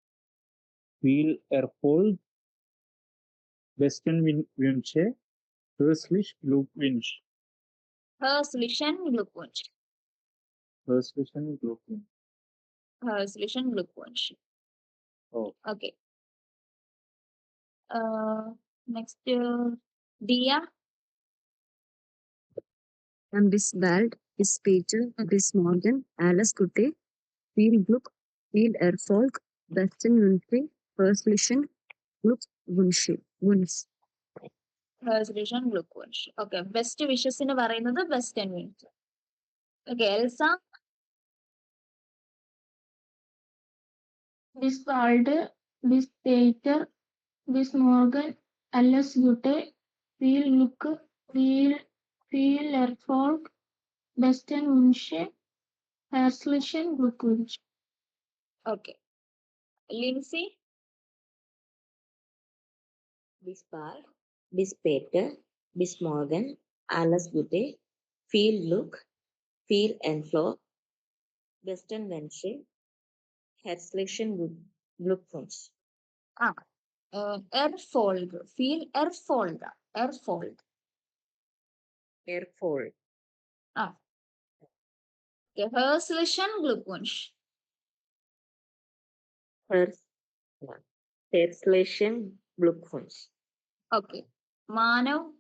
ഫീൽ എർഫോൾഗ്, ബെസ്റ്റൻ വ്യുൻഷെ, ഹേഴ്സ്ലിഷ് ഗ്ലുക്വിൻഷ്. ഹേഴ്സ്ലിഷൻ ഗ്ലുക്വൻഷ്. Herzlichen Glückwunsch. Herzlichen Glückwunsch. Oh. Okay. Next, Dia. Bis bald, bis später, bis morgen, alles Gute, viel Glück, viel Erfolg, besten Wünsche, herzlichen Glückwünsche. Herzlichen Glückwunsch. Okay. Best wishes in പറയുന്നത് best and wins. Okay. Elsa. Bis bald, bis später, bis morgen, alles Gute, viel Glück, viel Erfolg, besten Wünsche, herzlichen Glückwunsch. Okay. Lindsay. Bis bald, bis später, bis morgen, alles Gute, viel Glück, viel Erfolg, besten Wünsche, herzlichen Glückwunsch. Erfolg. Viel Erfolg. Erfolg. Erfolg. Okay. Herzlichen Glückwunsch. Herzlichen Glückwunsch. Okay. Manav.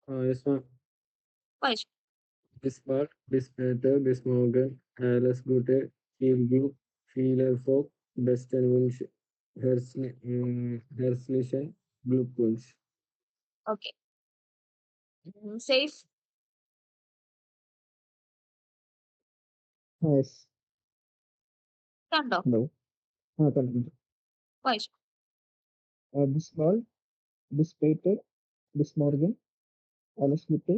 Yes, ma'am. Vaishnav. Bis bald, bis später, bis morgen, alles Gute, viel Glück, viel Erfolg, besten Wünsche, herzlichen Glückwunsch. Okay. Safe. Yes. കണ്ടോ? Hello. Continue. Vaishnav. Bis bald, bis später, bis morgen, alles Gute,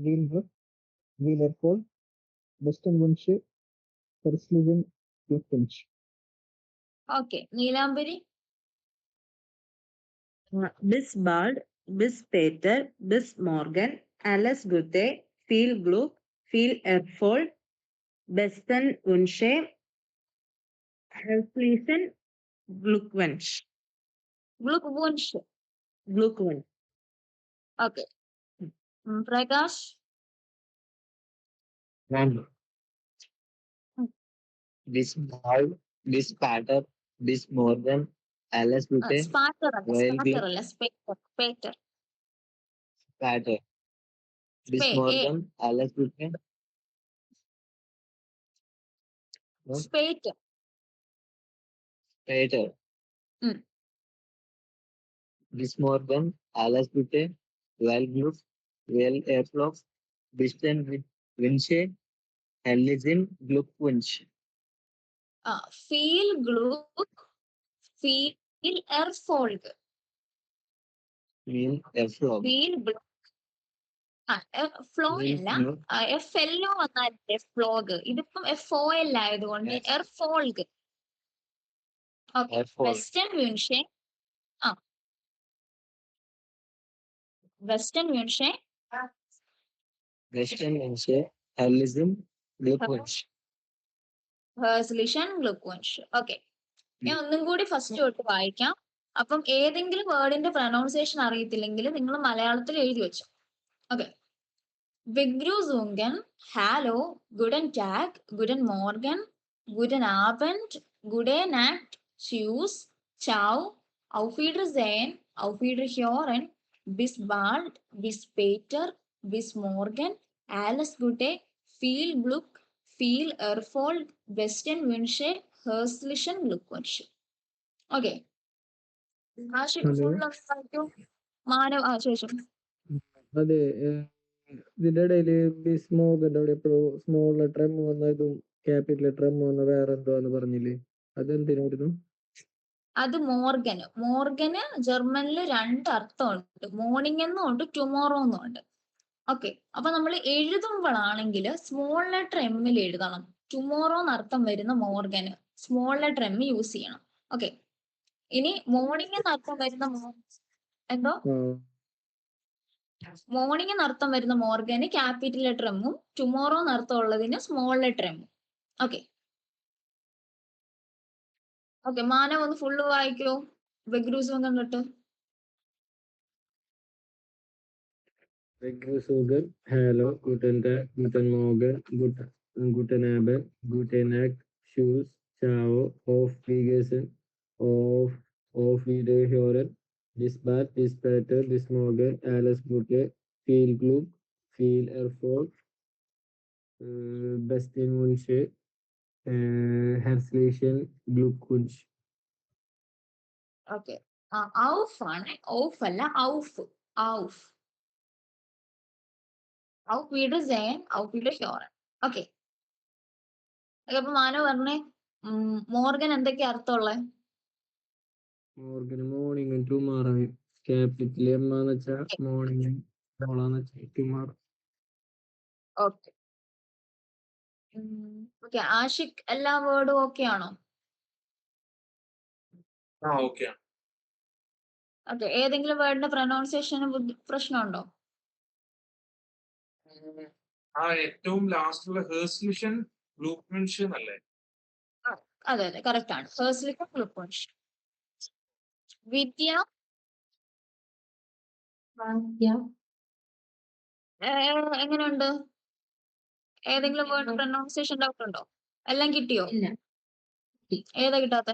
viel Glück, viel Erfolg, besten Wünsche, herzlichen Glückwunsch. Okay. Neelambari. Bis bald, bis später, bis morgen, alles Gute, viel Glück, viel Erfolg, besten Wünsche, herzlichen Glückwunsch. Glückwunsch. Glückwunsch. Okay. Prakash. Ma'am, Hmm. bis bald, bis später, bis morgen, alles Gute, Sparter അല്ല well be സ്പാർട്ടർ അല്ല സ്പേറ്റർ സ്പേറ്റർ später, bis സ്പേ morgen, alles Gute, no? സ്പേറ്റർ. Später, bis morgen, alles Gute, well Glück, well Erfolg, besten Wünsche, herzlichen Glückwunsch. ഫീൽ ഗ്ലൂക്ക് ഫീൽ എർഫോൾഗ് Mean Erfolg. ഫീൽ ഫ്ലോ Mean അല്ല no? എഫ് എല്ലോ വന്നാലേ ഫ്ലോഗ് ഇതിപ്പം എഫ് ഒ എൽ ആയതുകൊണ്ട് Yes. എർഫോൾഗ്. ഓക്കെ. Erfolg. വെസ്റ്റേൺ വ്യൂൻഷെ വെസ്റ്റേൺ വ്യൂൻഷെ Besten Wünsche, herzlichen Glückwunsch. ഹേഴ്സ്ലിഷൻ ഗ്ലൂക്വൻഷ്. ഓക്കെ. ഞാൻ ഒന്നും കൂടി ഫസ്റ്റ് തൊട്ട് വായിക്കാം. അപ്പം ഏതെങ്കിലും വേർഡിന്റെ പ്രൊനൗൺസിയേഷൻ അറിയത്തില്ലെങ്കിൽ നിങ്ങൾ മലയാളത്തിൽ എഴുതി വെച്ചു. Okay. Begrüßungen, hallo, guten Tag, guten Morgen, guten Abend, gute Nacht, tschüss, ciao, auf Wiedersehen, auf Wiederhören, bis bald, bis später, bis morgen, alles Gute, viel Glück, viel Erfolg, besten Wünsche, herzlichen Glückwunsch. Okay. Hello. Manav ശേഷം അതെ ഇതിന്റെ ഇടയില് ബിസ്മോഗന്റെ അവിടെ എപ്പോഴും സ്മോൾ ലെറ്റർ എം വന്നതും ക്യാപിറ്റൽ ലെറ്റർ എം വന്ന വേറെ എന്തോന്ന് പറഞ്ഞില്ലേ, അതെന്തിനായിരുന്നു? അത് മോർഗന് ജർമ്മനില് രണ്ട് അർത്ഥമുണ്ട്. മോർണിംഗ് എന്നും ഉണ്ട്, ടുമോറോ എന്നും ഉണ്ട്. ഓക്കെ. അപ്പൊ നമ്മൾ എഴുതുമ്പോഴാണെങ്കിൽ സ്മോൾ ലെറ്റർ എമ്മിൽ എഴുതണം. ടുമോറോ എന്നർത്ഥം വരുന്ന മോർഗന് സ്മോൾ ലെറ്റർ എം യൂസ് ചെയ്യണം. ഓക്കെ. ഇനി മോർണിംഗ് എന്നർത്ഥം വരുന്ന എന്തോ മോർണിംഗ് എന്നർത്ഥം വരുന്ന മോർഗന് ക്യാപിറ്റൽ ലെറ്റർ എമ്മും ടുമോറോ എന്നർത്ഥം ഉള്ളതിന് സ്മോൾ ലെറ്റർ എമ്മും. ഓക്കെ. ഓക്കെ. മാനവ് ഒന്ന് ഫുള്ള് വായിക്കോ ബെഗ്രൂസ് കണ്ടിട്ട്. Begrüßungen, hallo, guten Tag, guten Morgen, guten Abend, gute Nacht, tschüss, ciao, auf Wiedersehen, auf Wiederhören, bis bald, bis später, bis morgen, alles Gute, viel Glück, viel Erfolg, besten Wünsche, herzlichen Glückwunsch. Okay. ഔഫ് ആണ്, ഔഫ് അല്ല, ഔഫ്. ഔഫ്. ഔഫ് വിഡർസേൻ, ഔഫ് വിഡർഹോറൻ. ഓക്കെ. അപ്പൊ മാനോ പറഞ്ഞേ, മോർഗൻ എന്തൊക്കെയാ അർത്ഥമുള്ളത്? മോർഗൻ മോർണിംഗ് ടുമാറോ, ക്യാപിറ്റൽ എം എന്ന് വെച്ചാൽ മോർണിംഗ്, ഡോളാന്ന് വെച്ചാൽ ടുമാറോ. ഓക്കെ. ഓക്കെ. ആഷിഖ് എല്ലാ വേർഡും ഓക്കെ ആണോ? ഓക്കെ. ഓക്കെ. ഏതെങ്കിലും വേർഡിന്റെ പ്രൊനൗൺസിയേഷന് പ്രശ്നമുണ്ടോ? ഏറ്റവും ലാസ്റ്റുള്ള ഹേഴ്സ്ലിഷൻ ഗ്ലൂക്മെൻഷൻ അല്ലേ? അതെ അതെ, കറക്റ്റ് ആണ്. ഫേഴ്സ്ലിക്ക് ഗ്ലൂക്കോൺഷ്. വിദ്യ എങ്ങനെയുണ്ട്? ഏതെങ്കിലും വേർഡ് പ്രൊനൗൺസിയേഷൻ ഡൗട്ട് ഉണ്ടോ? എല്ലാം കിട്ടിയോ? ഇല്ല. ഏതാ കിട്ടാത്ത?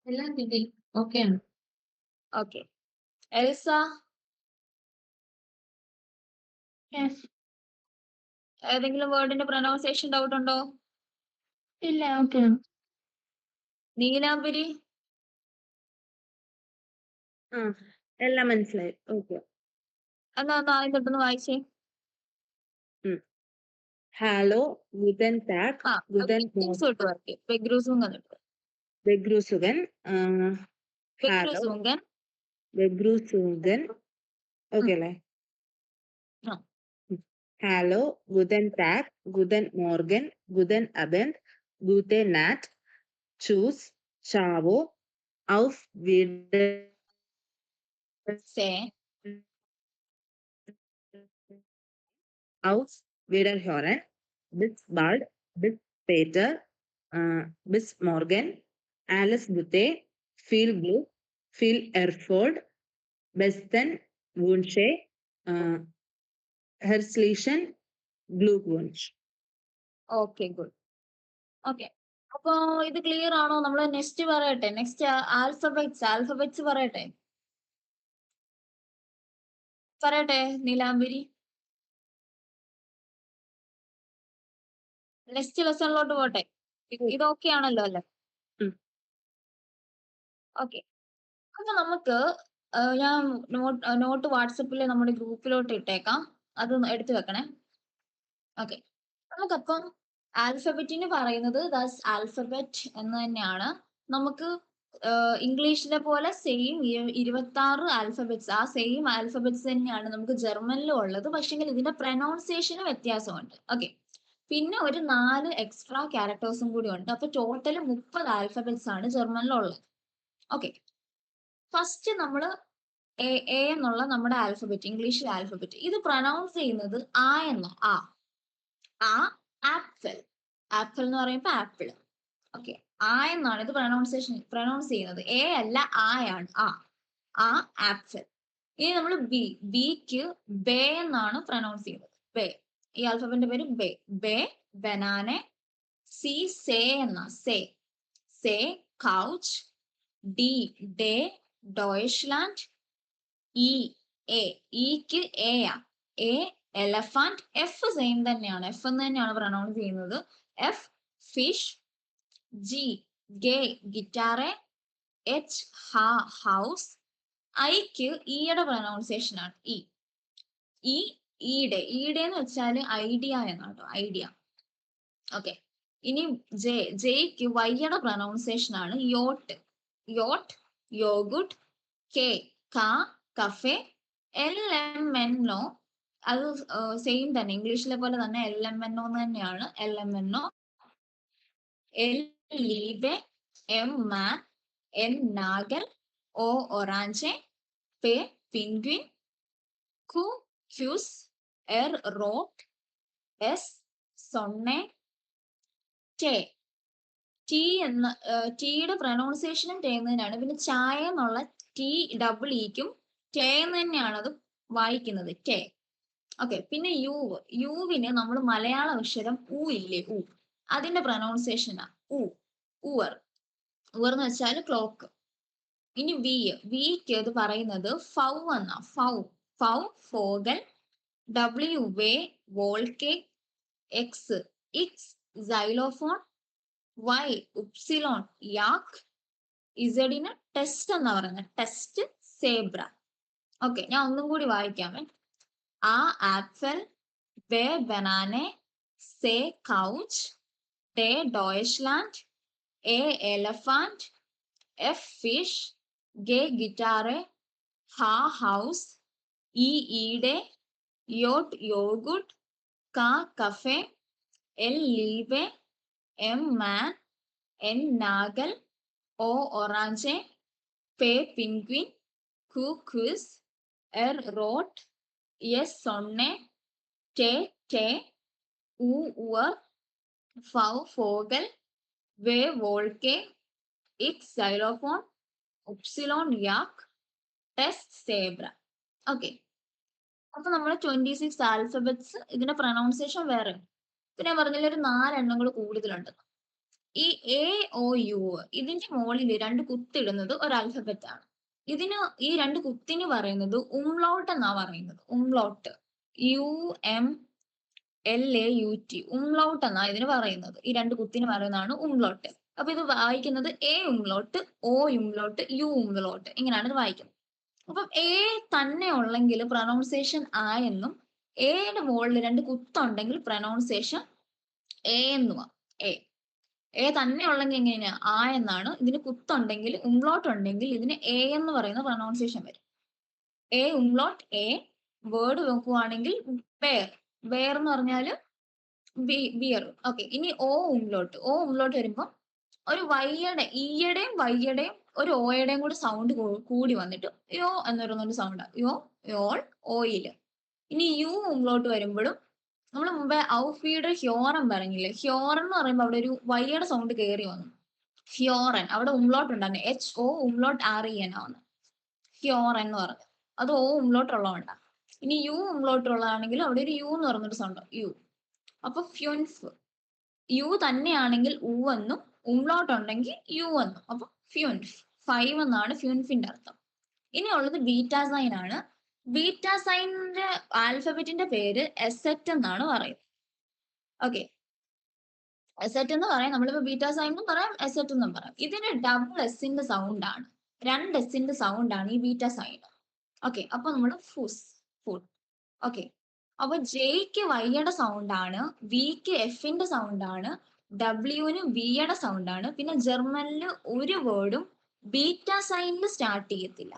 എല്ലാം കിട്ടി. ഓക്കെ ആണ്. ഓക്കെ. Elsa Yes. ഏതെങ്കിലും വേർഡിന്റെ പ്രൊനൗൺസിയേഷൻ ഡൗട്ട് ഉണ്ടോ? ഇല്ല, ഓക്കെ ആണ്. നീലാംബരി എല്ലാം മനസ്സിലായി. ഓക്കെ. എന്നാ ആദ്യം തൊട്ടൊന്ന് വായിച്ചേ. ഹലോ, ഗുഡൻ ടാഗ്, ഗുഡൻ തൊട്ട് വരയ്ക്ക്. ബെഗ്രൂസും കണ്ടിട്ട്. ബെഗ്രൂസുഗൻ, ഹലോ, ബെഗ്രൂസുങ്കൻ. ബെഗ്രൂസുഗൻ. ഓക്കെ അല്ലേ? ആ. ഹലോ, ഗുഡൻ ടാഗ്, ഗുഡൻ മോർഗൻ, ഗുഡൻ അബൻഡ്, ഗുഡെ നാറ്റ്, ചൂസ്, ചാവോ, ഔഫ് വീഡ്, സേ auf Wiederhören, bis bald, bis später, bis morgen, alles Gute, viel Glück, viel Erfolg, besten Wünsche, herzlichen Glückwunsch. Okay, good. Okay. അപ്പൊ ഇത് ക്ലിയർ ആണോ? നമ്മള് നെക്സ്റ്റ് പറയട്ടെ. നെക്സ്റ്റ് ആൽഫബറ്റ്സ് പറയട്ടെ. നീലാംബരി. നെക്സ്റ്റ് ലെസണിലോട്ട് പോട്ടെ. ഇത് ഓക്കെ ആണല്ലോ അല്ലേ? ഓക്കെ. അപ്പൊ നമുക്ക് ഞാൻ നോട്ട് വാട്സപ്പിൽ നമ്മുടെ ഗ്രൂപ്പിലോട്ട് ഇട്ടേക്കാം. അത് എടുത്തു വെക്കണേ. ഓക്കെ. നമുക്കപ്പം ആൽഫബറ്റിന് പറയുന്നത് ആൽഫബറ്റ് എന്ന് തന്നെയാണ്. നമുക്ക് ഇംഗ്ലീഷിലെ പോലെ സെയിം 26 ആൽഫബറ്റ്സ്, ആ സെയിം ആൽഫബറ്റ്സ് തന്നെയാണ് നമുക്ക് ജർമ്മനിലും ഉള്ളത്. പക്ഷെങ്കിൽ ഇതിന്റെ പ്രൊനൗൺസിയേഷന് വ്യത്യാസമുണ്ട്. ഓക്കെ. പിന്നെ ഒരു 4 എക്സ്ട്രാ ക്യാരക്ടേഴ്സും കൂടി ഉണ്ട്. അപ്പൊ ടോട്ടൽ 30 ആൽഫബറ്റ്സ് ആണ് ജർമ്മനിലുള്ളത്. ഓക്കെ. ഫസ്റ്റ് നമ്മൾ എ എന്നുള്ള നമ്മുടെ ആൽഫബറ്റ്, ഇംഗ്ലീഷിലെ ആൽഫബറ്റ്, ഇത് പ്രൊനൗൺസ് ചെയ്യുന്നത് ആ എന്നോ. ആ ആപ്പിൾ. ആപ്പിൾ എന്ന് പറയുമ്പോൾ ആപ്പിൾ. ഓക്കെ. ആ എന്നാണ് ഇത് പ്രൊനൗൺസ് ചെയ്യുന്നത്. എ അല്ല, ആണ്. ആ ആപ്പിൾ. ഇനി നമ്മൾ ബിക്ക് ബേ എന്നാണ് പ്രൊനൗൺസ് ചെയ്യുന്നത്. ബേ. ഈ ആൽഫബറ്റിന്റെ പേര് ബേ. ബേ ബനാനെ. സി സേ എന്ന സേ കൗച്ച്. ഡി ഡേ ഡോയ്ച്ച്ലാൻഡ്. ഇക്ക് എ എലഫന്റ്. എഫ് സെയിം തന്നെയാണ്, എഫ് എന്ന് തന്നെയാണ് പ്രൊനൗൺസ് ചെയ്യുന്നത്. എഫ് ഫിഷ്. ജി ഗിറ്റാറെ. എച്ച് ഹൗസ്. ഐക്ക് ഇയുടെ പ്രൊനൗൺസിയേഷൻ ആണ് ഈടെ എന്ന് വെച്ചാൽ ഐഡിയ എന്നാണ്. ഐഡിയ. ഓക്കെ. ഇനി ജെയ്ക്ക് വൈയുടെ പ്രൊനൗൺസിയേഷൻ ആണ് യോട്ട്. യോഗുട്ട്. കഫേ. LMNO അത് സെയിം തന്നെ, ഇംഗ്ലീഷിലെ പോലെ തന്നെ LMNO തന്നെയാണ്. LMNO. ലീബെ. മാൻ. നാഗൽ. ഒറാഞ്ചെ. പെൻഗ്വിൻ. ക്യൂസ്. റോട്ട്. സൊണ്ണെ. ടീയുടെ പ്രൊനൗൺസിയേഷനും ചെയ്യുന്നതിനാണ്. പിന്നെ ചായ എന്നുള്ള TEEക്കും ടേ എന്ന് തന്നെയാണ് അത് വായിക്കുന്നത്. ഓക്കെ, പിന്നെ യുവിന് നമ്മൾ മലയാള അക്ഷരം ഉ ഇല്ലേ, ഉ, അതിന്റെ പ്രൊനൗൺസിയേഷനാ ഊവർ. ഊവർ എന്ന് വെച്ചാൽ ക്ലോക്ക്. ഇനി വിക്ക് ഇത് പറയുന്നത് ഫൗ എന്നാ. ഫൗ ഫോഗൽ, ഡബ്ല്യു വേ വോൾക്കെ, എക്സ് ഇക്സ് സൈലോഫോൺ, വൈ ഉപ്സിലോൺ യാക്ക്, ഇസഡിന് ടെസ്റ്റ് എന്നാ പറയുന്നത്, ടെസ്റ്റ് സേബ്ര. ഓക്കെ, ഞാൻ ഒന്നും കൂടി വായിക്കാമേ. ആ ആപ്പിൾ, ബേ ബനാനെ, സേ കൗച്ച്, ഡേ ഡോയ്ച്ച്ലാൻഡ്, എ എലഫാന്റ്, എഫ് ഫിഷ്, ഗെ ഗിറ്റാറെ, ഹാ ഹൗസ്, ഈഡെ, യോട്ട് യോഗുട്ട്, കാ കഫെ, എൽ ലീവെ, എം മാൻ, എൻ നാഗൽ, ഓ ഒറാഞ്ചെ, പേ പിൻഗ്വിൻ, കു ക്വിസ്, എർ റോട്ട്, യെസ് സൊണ്ണെ, ടെ ടെ, ഉവർ, ഫൗ ഫോഗൽ, വേ വോൾക്കെ, ഇക്സ് സൈലോഫോൺ, ഉപ്സിലോൺ യാക്ക്, ടെസ്റ്റ് സേബ്ര. ഓക്കെ, അപ്പൊ നമ്മൾ 26 ആൽഫബറ്റ്സ്. ഇതിന്റെ പ്രൊനൗൺസിയേഷൻ വേറെ. പിന്നെ പറഞ്ഞതിൽ ഒരു 4 എണ്ണങ്ങൾ കൂടുതലുണ്ട്. ഈ എ ഒ യു ഇതിന്റെ മുകളിൽ 2 കുത്തിടുന്നത് ഒരു ആൽഫബറ്റ് ആണ്. ഇതിന് ഈ 2 കുത്തിന് പറയുന്നത് ഉംലൗട്ട് എന്നാ പറയുന്നത്. ഉംലൗട്ട്, UMLAUT, ഉംലൗട്ട് എന്നാ ഇതിന് പറയുന്നത്. ഈ 2 കുത്തിന് പറയുന്നതാണ് ഉംലൗട്ട്. അപ്പൊ ഇത് വായിക്കുന്നത് A umlaut, O umlaut, U umlaut, ഇങ്ങനെയാണ് ഇത് വായിക്കുന്നത്. അപ്പം എ തന്നെ ഉള്ളെങ്കിൽ പ്രൊനൗൺസിയേഷൻ ആ എന്നും, എയുടെ മുകളിൽ 2 കുത്തുണ്ടെങ്കിൽ പ്രൊനൗൺസിയേഷൻ എ എന്നുമാ. എ തന്നെ ഉള്ളെങ്കിൽ എങ്ങനെയാ, ആ എന്നാണ്. ഇതിന് കുത്തുണ്ടെങ്കിൽ, ഉംലോട്ട് ഉണ്ടെങ്കിൽ ഇതിന് എ എന്ന് പറയുന്ന പ്രൊനൗൺസിയേഷൻ വരും. എ ഉംലോട്ട് എ. വേർഡ് നോക്കുവാണെങ്കിൽ ബെയർ എന്ന് പറഞ്ഞാല് ബിയർ. ഓക്കെ, ഇനി ഒ ഉംലോട്ട് വരുമ്പോൾ ഒരു വൈയുടെ, ഈയുടെയും വൈയുടെയും ഒരു ഓയുടെയും കൂടി സൗണ്ട് കൂടി വന്നിട്ട് യോ എന്നൊരു സൗണ്ട്, യോൾ, ഓയില്. ഇനി യു ഉംലോട്ട് വരുമ്പോഴും നമ്മൾ മുമ്പേ ഔഫിയുടെ ഹ്യോറൻ പറഞ്ഞില്ലേ, ഹ്യോറൻ എന്ന് പറയുമ്പോൾ അവിടെ ഒരു വൈയുടെ സൗണ്ട് കയറി വന്നു. ഹ്യോറൻ, അവിടെ ഉംലോട്ട് ഉണ്ടായിരുന്നു, HO ഉംലോട്ട് REN ആണ് ഹ്യോറൻ എന്ന് പറഞ്ഞത്. അത് ഓ ഉംലോട്ട് ഉള്ളതുകൊണ്ടാണ്. ഇനി യു ഉംലോട്ട് ഉള്ളതാണെങ്കിൽ അവിടെ ഒരു യു എന്ന് പറഞ്ഞൊരു സൗണ്ട്, യു. അപ്പൊ ഫ്യുൻഫ്, യു തന്നെയാണെങ്കിൽ ഉ എന്നും, ഉംലോട്ട് ഉണ്ടെങ്കിൽ യു എന്നും. അപ്പൊ ഫ്യുൻഫ്, 5 എന്നാണ് ഫ്യുൻഫിന്റെ അർത്ഥം. ഇനി ഉള്ളത് ബീറ്റാ സൈൻ ആണ്. ബീറ്റാ സൈനിന്റെ ആൽഫബറ്റിന്റെ പേര് എസെറ്റ് എന്നാണ് പറയുന്നത്. ഓക്കെ, എസെറ്റ് എന്ന് പറയാം. നമ്മളിപ്പോ ബീറ്റാ സൈൻ എന്നും പറയാം, എസെറ്റ് എന്നും പറയാം. ഇതിന് ഡബിൾ എസിന്റെ സൗണ്ട് ആണ്, 2 എസിന്റെ സൗണ്ട് ആണ് ഈ ബീറ്റാ സൈൻ. ഓക്കെ, അപ്പൊ നമ്മൾ ഫുഡ്. ഓക്കെ, അപ്പൊ ജെയ്ക്ക് വൈയുടെ സൗണ്ട് ആണ്, വിക്ക് എഫിന്റെ സൗണ്ട് ആണ്, ഡബ്ല്യുവിന് വിയുടെ സൗണ്ട് ആണ്. പിന്നെ ജർമ്മനിൽ ഒരു വേർഡും ബീറ്റാ സൈനിൽ സ്റ്റാർട്ട് ചെയ്യത്തില്ല.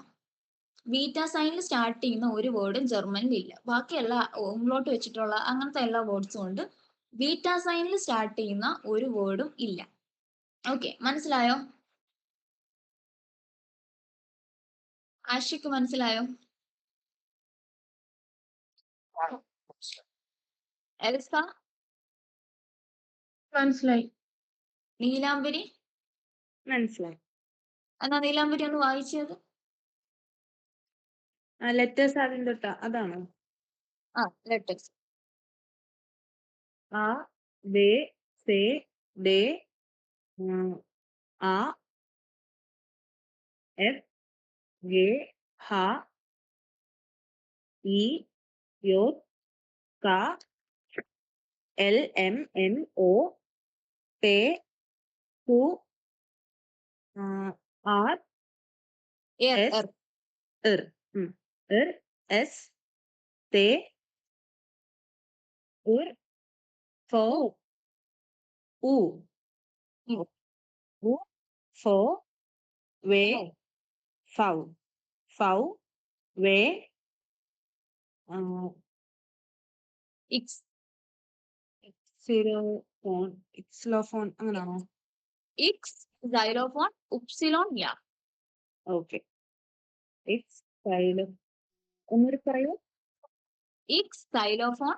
ബീറ്റാ സൈനിൽ സ്റ്റാർട്ട് ചെയ്യുന്ന ഒരു വേർഡും ജർമ്മനിൽ ഇല്ല. ബാക്കി എല്ലാ ഉംലോട്ട് വെച്ചിട്ടുള്ള അങ്ങനത്തെ എല്ലാ വേർഡ്സും ഉണ്ട്. ബീറ്റാ സൈനിൽ സ്റ്റാർട്ട് ചെയ്യുന്ന ഒരു വേർഡും ഇല്ല. ഓക്കെ, മനസ്സിലായോ? ആഷിക്ക് മനസ്സിലായോ? എൽസ, മനസ്സിലായി. നീലാംബരി, മനസ്സിലായി. എന്നാ നീലാംബരി ഒന്ന് വായിച്ചത്. ലെറ്റേഴ്സ് ആദ്യം തൊട്ടാ അതാണോ? ലെറ്റേഴ്സ്. ആ, ബേ, സേ, ഡേ, ആ, എഫ്, ഗെ, ഹ, ഇ, യോ, ക, എൽ, എം, എൻ, ഒ, പേ, കു, ആർ, എസ്, ഇർ, എസ്, തേ, ഉർ, ഫോ, ഉ, ഫോ, വേ, ഫൗ, വേ, ഇക്സ്, ഇക്സിലോഫോൺ അങ്ങനെയാണോ? ഇക്സ്, സൈലോഫോൺ, ഉപ്സിലോൺ, യാ. ഓക്കെ, ഒന്നൂടി പറയൂ. ഇക്സ് സൈലോഫോൺ,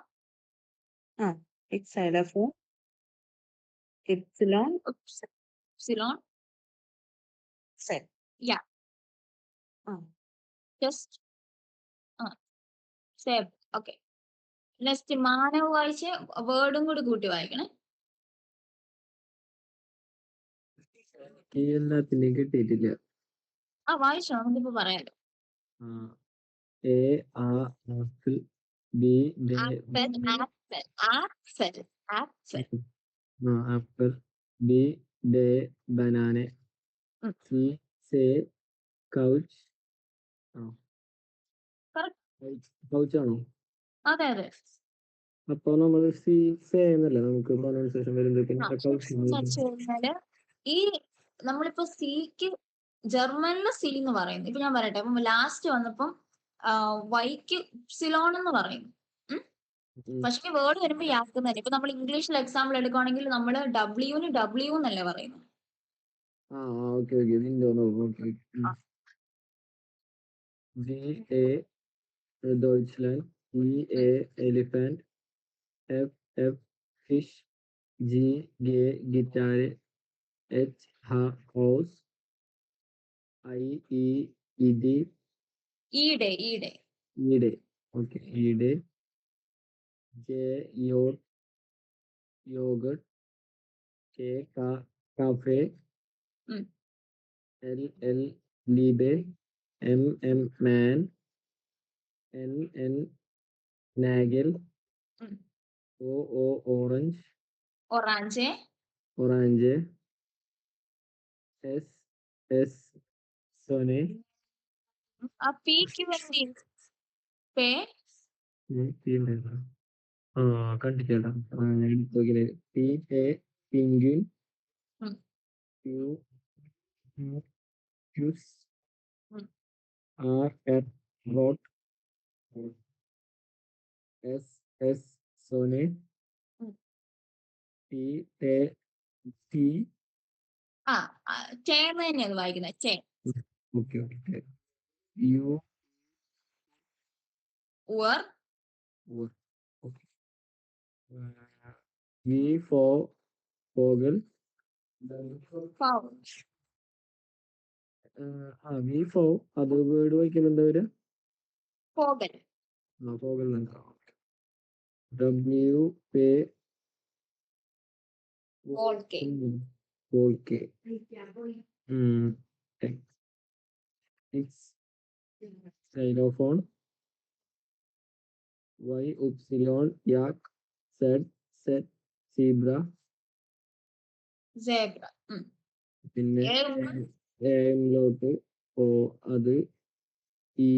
ഇക്സൈലോഫോൺ, ഇപ്സിലോൺ, ഉപ്സിലോൺ, സെൽ. യാ. ടെസ്റ്റ്, സേബ്. ഓക്കെ, നെക്സ്റ്റ് മാനവ് വായിച്ച് വേർഡും കൂടി കൂട്ടി വായിക്കണേ. ഈ എല്ലാത്തിനെയും കിട്ടിയിട്ടില്ല. വായിച്ചോ, നമുക്കിപ്പോ പറയാലോ. എ ആ ആപ്പിൾ, ബി ഡേ apple apple apple apple. Apple, ബി ഡേ ബനാന, ഉം. സി സേ കൗച്ച്. Correct. കൗച്ചാണോ? അതെ അതെ. അപ്പൊ നമ്മൾ സി സേ എന്നല്ലേ നമുക്ക് പ്രൊനൗൺസിയേഷൻ വരുന്നത്. പിന്നെ വെച്ച് കൗച്ച് കഴിഞ്ഞാല് ഈ നമ്മളിപ്പോ സിക്ക് ജർമ്മനില് സി എന്ന് പറയുന്നു. ഇപ്പൊ ഞാൻ പറയട്ടെ, അപ്പം ലാസ്റ്റ് വന്നപ്പം വൈക്ക് സിലോൺ എന്ന് പറയുന്നു. പക്ഷെ വേർഡ് വരുമ്പോ യാക്കുന്നതന്നെ. ഇപ്പൊ നമ്മൾ ഇംഗ്ലീഷിൽ എക്സാമ്പിൾ എടുക്കുവാണെങ്കിൽ നമ്മൾ ഡബ്ല്യൂന് ഡബ്ല്യൂ എന്നല്ലേ പറയുന്നത്. Okay okay okay. D A Deutschland, E A elephant, F F fish, G guitar, H horse, I Ede, ഈടെ okay, Ede, J yogurt, K cafe, L libe, M man, N nagel, O orange, orange, S Sone, ആ പിക്ക് വേണ്ടി പേ കണ്ടിട്ടില്ല. P A penguin, Q Qs, R rot, S Sone, T ചേർന്ന് തന്നെയാണ് വായിക്കുന്നത്. ചേ okay. U ഉവർ okay. V for vogel. Foul. V for അത് വേർഡ് വായിക്കൽ എന്താ വരിക? പോകൽ. vogel. W pay വോൾക്കെ. X xylophone, Y upsilon yak, Z zebra, സേബ്ര. പിന്നെ ഏ- ഏലോട്ട് അത് ഈ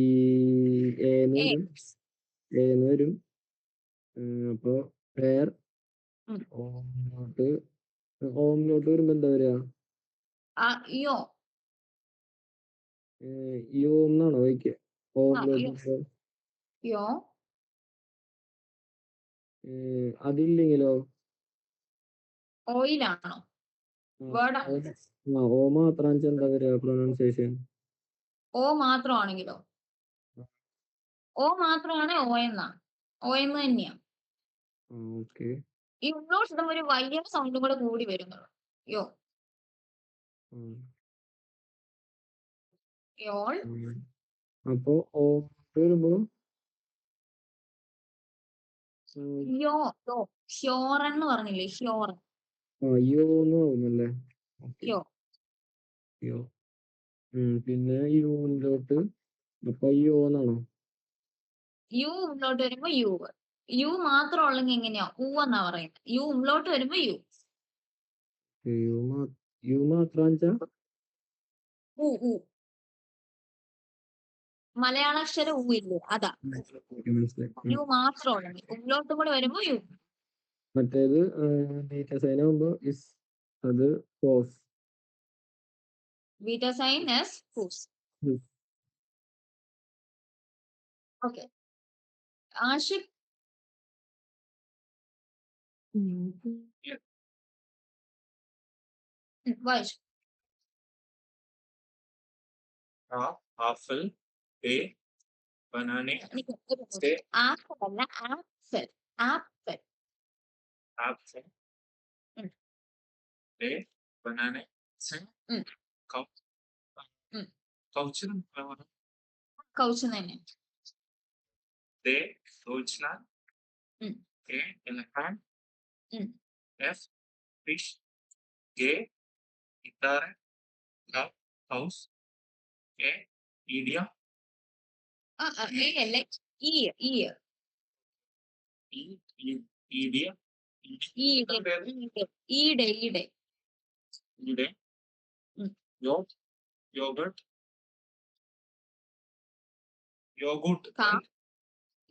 ഏന്ന് വരും. അപ്പൊ പേർ ഓമിലോട്ട് വരുമ്പോ എന്താ വരിക? യോ യോ എന്നാണോ വയ്ക്കുക? ഓമിലോട്ട് യോ അതില്ലെങ്കിലോ? ഓയിലാണോ? വേർഡാണ്. ഓ മാത്രം എന്താ വരിക പ്രൊനൗൺസിയേഷൻ? ഓ മാത്രമാണെങ്കിലോ? ഓ മാത്രമാണ് ഓ എന്നാണ്. ഓ എന്ന് തന്നെയാണ്. ഓക്കെ. ഈ ഉള്ളോട്ട് ഇടുമ്പോ ഒരു വലിയ സൗണ്ടും കൂടെ കൂടി വരുന്നുള്ളൂ. യോ യോൾ. അപ്പൊ ഓ വരുമ്പോ യോ യോ ഷ്യോറൻ എന്ന് പറഞ്ഞില്ലേ? ഷ്യോറൻ. യോ എന്ന് പറയുന്നല്ലേ? യോ പിന്നെ യൂനിലോട്ട് അപ്പൊ യോ എന്നാണോ? യു ഉള്ളോട്ട് വരുമ്പോ യു. യു മാത്രം ഉള്ളെങ്കിൽ എങ്ങനെയാ? ഊ എന്നാ പറയുന്നത്. യു ഉള്ളോട്ട് വരുമ്പോ യു. യു മാത്രം ഊ ഊ മലയാളാക്ഷരം ഊ ഇല്ലേ? അതാ യു മാത്രം ഉള്ളത്. ഉള്ളോട്ടും കൂടെ വരുമ്പോ യു. മറ്റേത് ബീറ്റ സൈൻ ആകുമ്പോ ഇസ് അത് പോസ്. ബീറ്റ സൈൻ എസ് പൂസ്. ഓക്കെ. ആഷിഖ് വായിച്ചു. ആപ്പിൾ, എ ബനാന, ആപ്പിൾ അല്ല, ആപ്പിൾ. ആപ്പിൾ. ആപ്പിൾ, എ ബനാന, കൗച്ച് കൗച്ച് തന്നെ. Deutschland, Mm. A, elephant. Mm. F, fish. G, guitar. H, house. A, idiom. A അല്ല E Idiom. ഈടെ Ide. Mm. Yogurt. Yogurt. Ka. Right?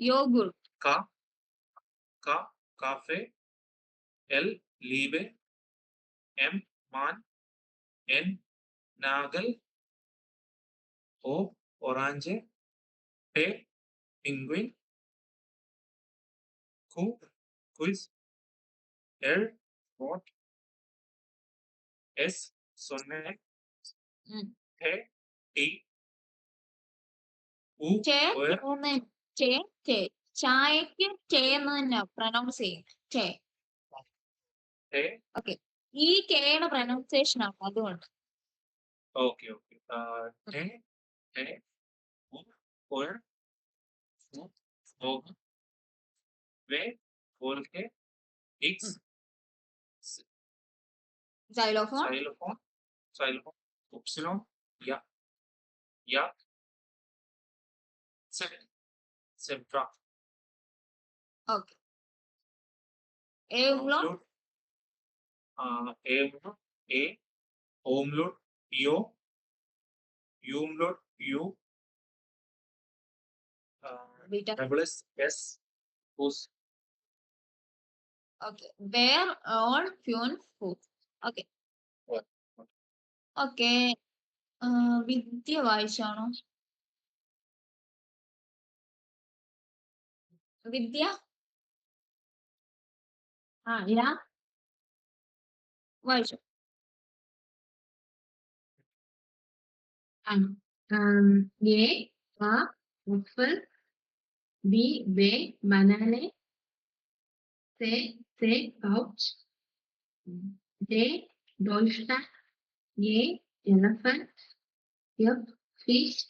യോഗുർട്ട് Cafe. L, libe. M, man. N, nagel. O, orange. P, penguin. Q, quiz. L, what. S, sonnet. Mm. T, tea. U, ചേ where. ചേ ചായക്ക് ചേ എന്ന് തന്നെ പ്രൊനൗൺസ് ചെയ്യും ചേ. T. ഓക്കെ ഈ കേയുടെ പ്രൊനൗൺസിയേഷൻ ആണ് അതുകൊണ്ട്. Okay. T, U, where. Smoke. V, volke. X, xylophone. xylophone. Epsilon. Yeah. Zebra. Okay A umlaut. A, umlaut. Yo, umlaut. U. beta. Double S, S. Whose. Okay where all fun food. Okay What? Okay Vidya വായിച്ചാണോ? വിദ്യ Yeah. വായിച്ചു. A, apple. B, banana. C, couch. D, Deutschland. A, elephant. F, fish.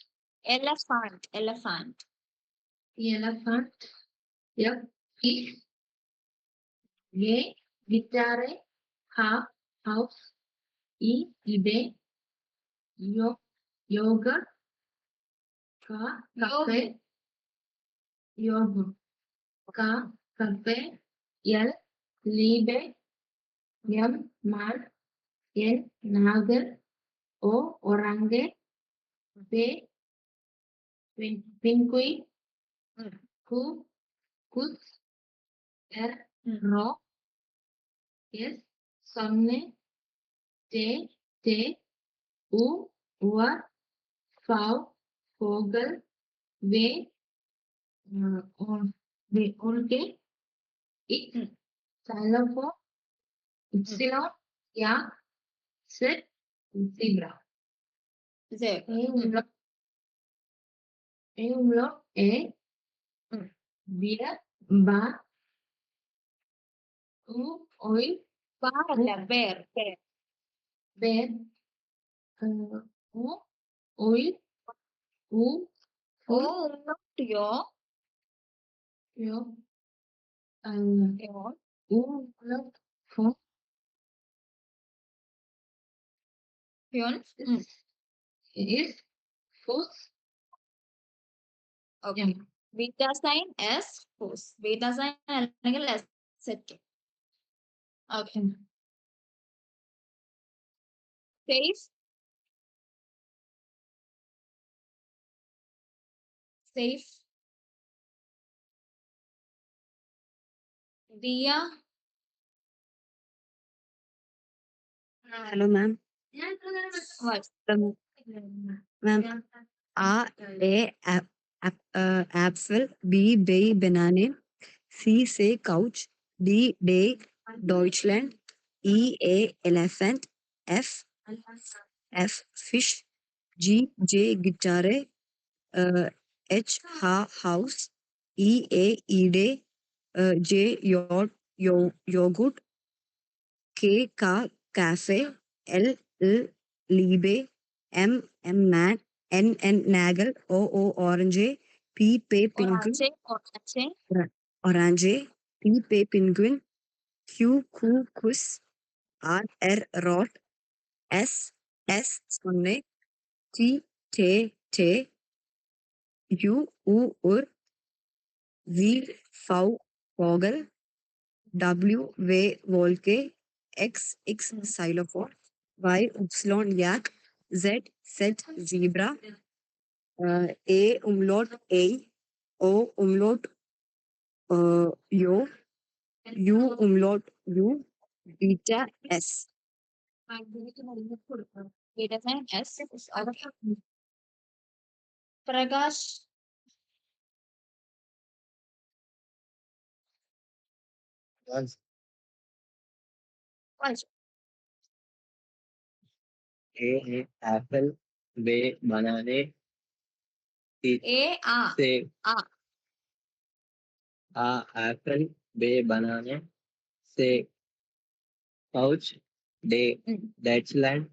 elephant. Elephant. F, fish. A, guitar. House. E, ibe. Yogurt. Cafe. Yogurt. Cafe. L, libe. M, man. N, nagel. O, orange. P, penguin. Mm. Q, kuss. R, Mm. rock. S, sonne. T, U, ur. Vogel. V, Olge. X, Mm. xylophone. Epsilon. Yeah. Z, zebra. umlaut. A, Mm. beer. Bar. U, oil. പാറല്ല bear. Bear. U, oil. U, O full. umlaut yo. Yo. Yo. Umlaut. Full. Fun. Is full. Okay beta sign S ഫോഴ്സ്. ബീറ്റാ സൈൻ അല്ലെങ്കിൽ എസ് സെറ്റ്. Okay Saif. Diya. Hello, ma'am. Ma'am, A, apple. B, banana. C, couch. D, Deutschland. E, elephant. F, fish. G, guitar. H, house. E, ide. J, yogurt. K, cafe. L, libe. M, man. N, nagel. O, orange. P, penguin. ഒരാഴ്ച Orange. P penguin, Q kus, R rot, S sonne, T U ur, V vogel, W Wolke, X xylophone, Y yak, Z zebra, A O yo, U U, beta S. Beta sign S. Okay. Prakash. Once Once. A apple, B banana, C A C A. A apple, B banana, C couch, D Deutschland,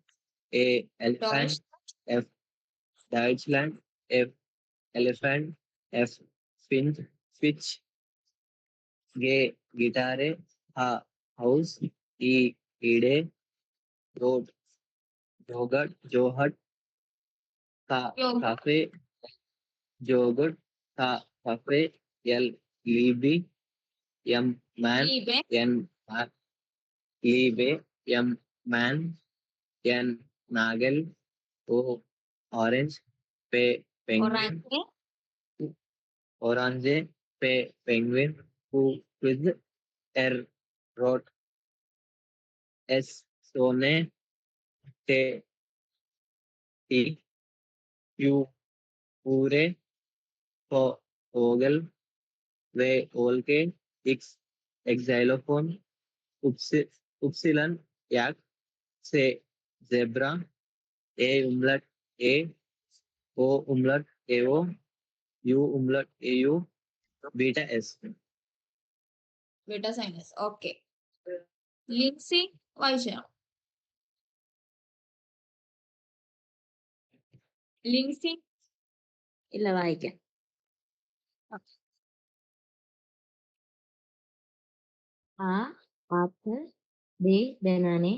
A elephant, F Deutschland, F elephant, F Fitch, G guitar, H house, E ide, road yogurt, K cafe, yogurt, K cafe, L Libby, M man, N Libe, M man, N nagel, O orange, P penguin, orange, P penguin, Q quiz, R rot, S sone, T U ure, vogel, V volke, X xylophone, Upsilon yak, C zebra, A umlaut A, O umlaut AO, U umlaut AU, beta S. Beta sign S. Okay. Lindsay, വായിച്ചോ? ലിൻസി. ഇല്ല, വായിക്കാം. A apple, B banana,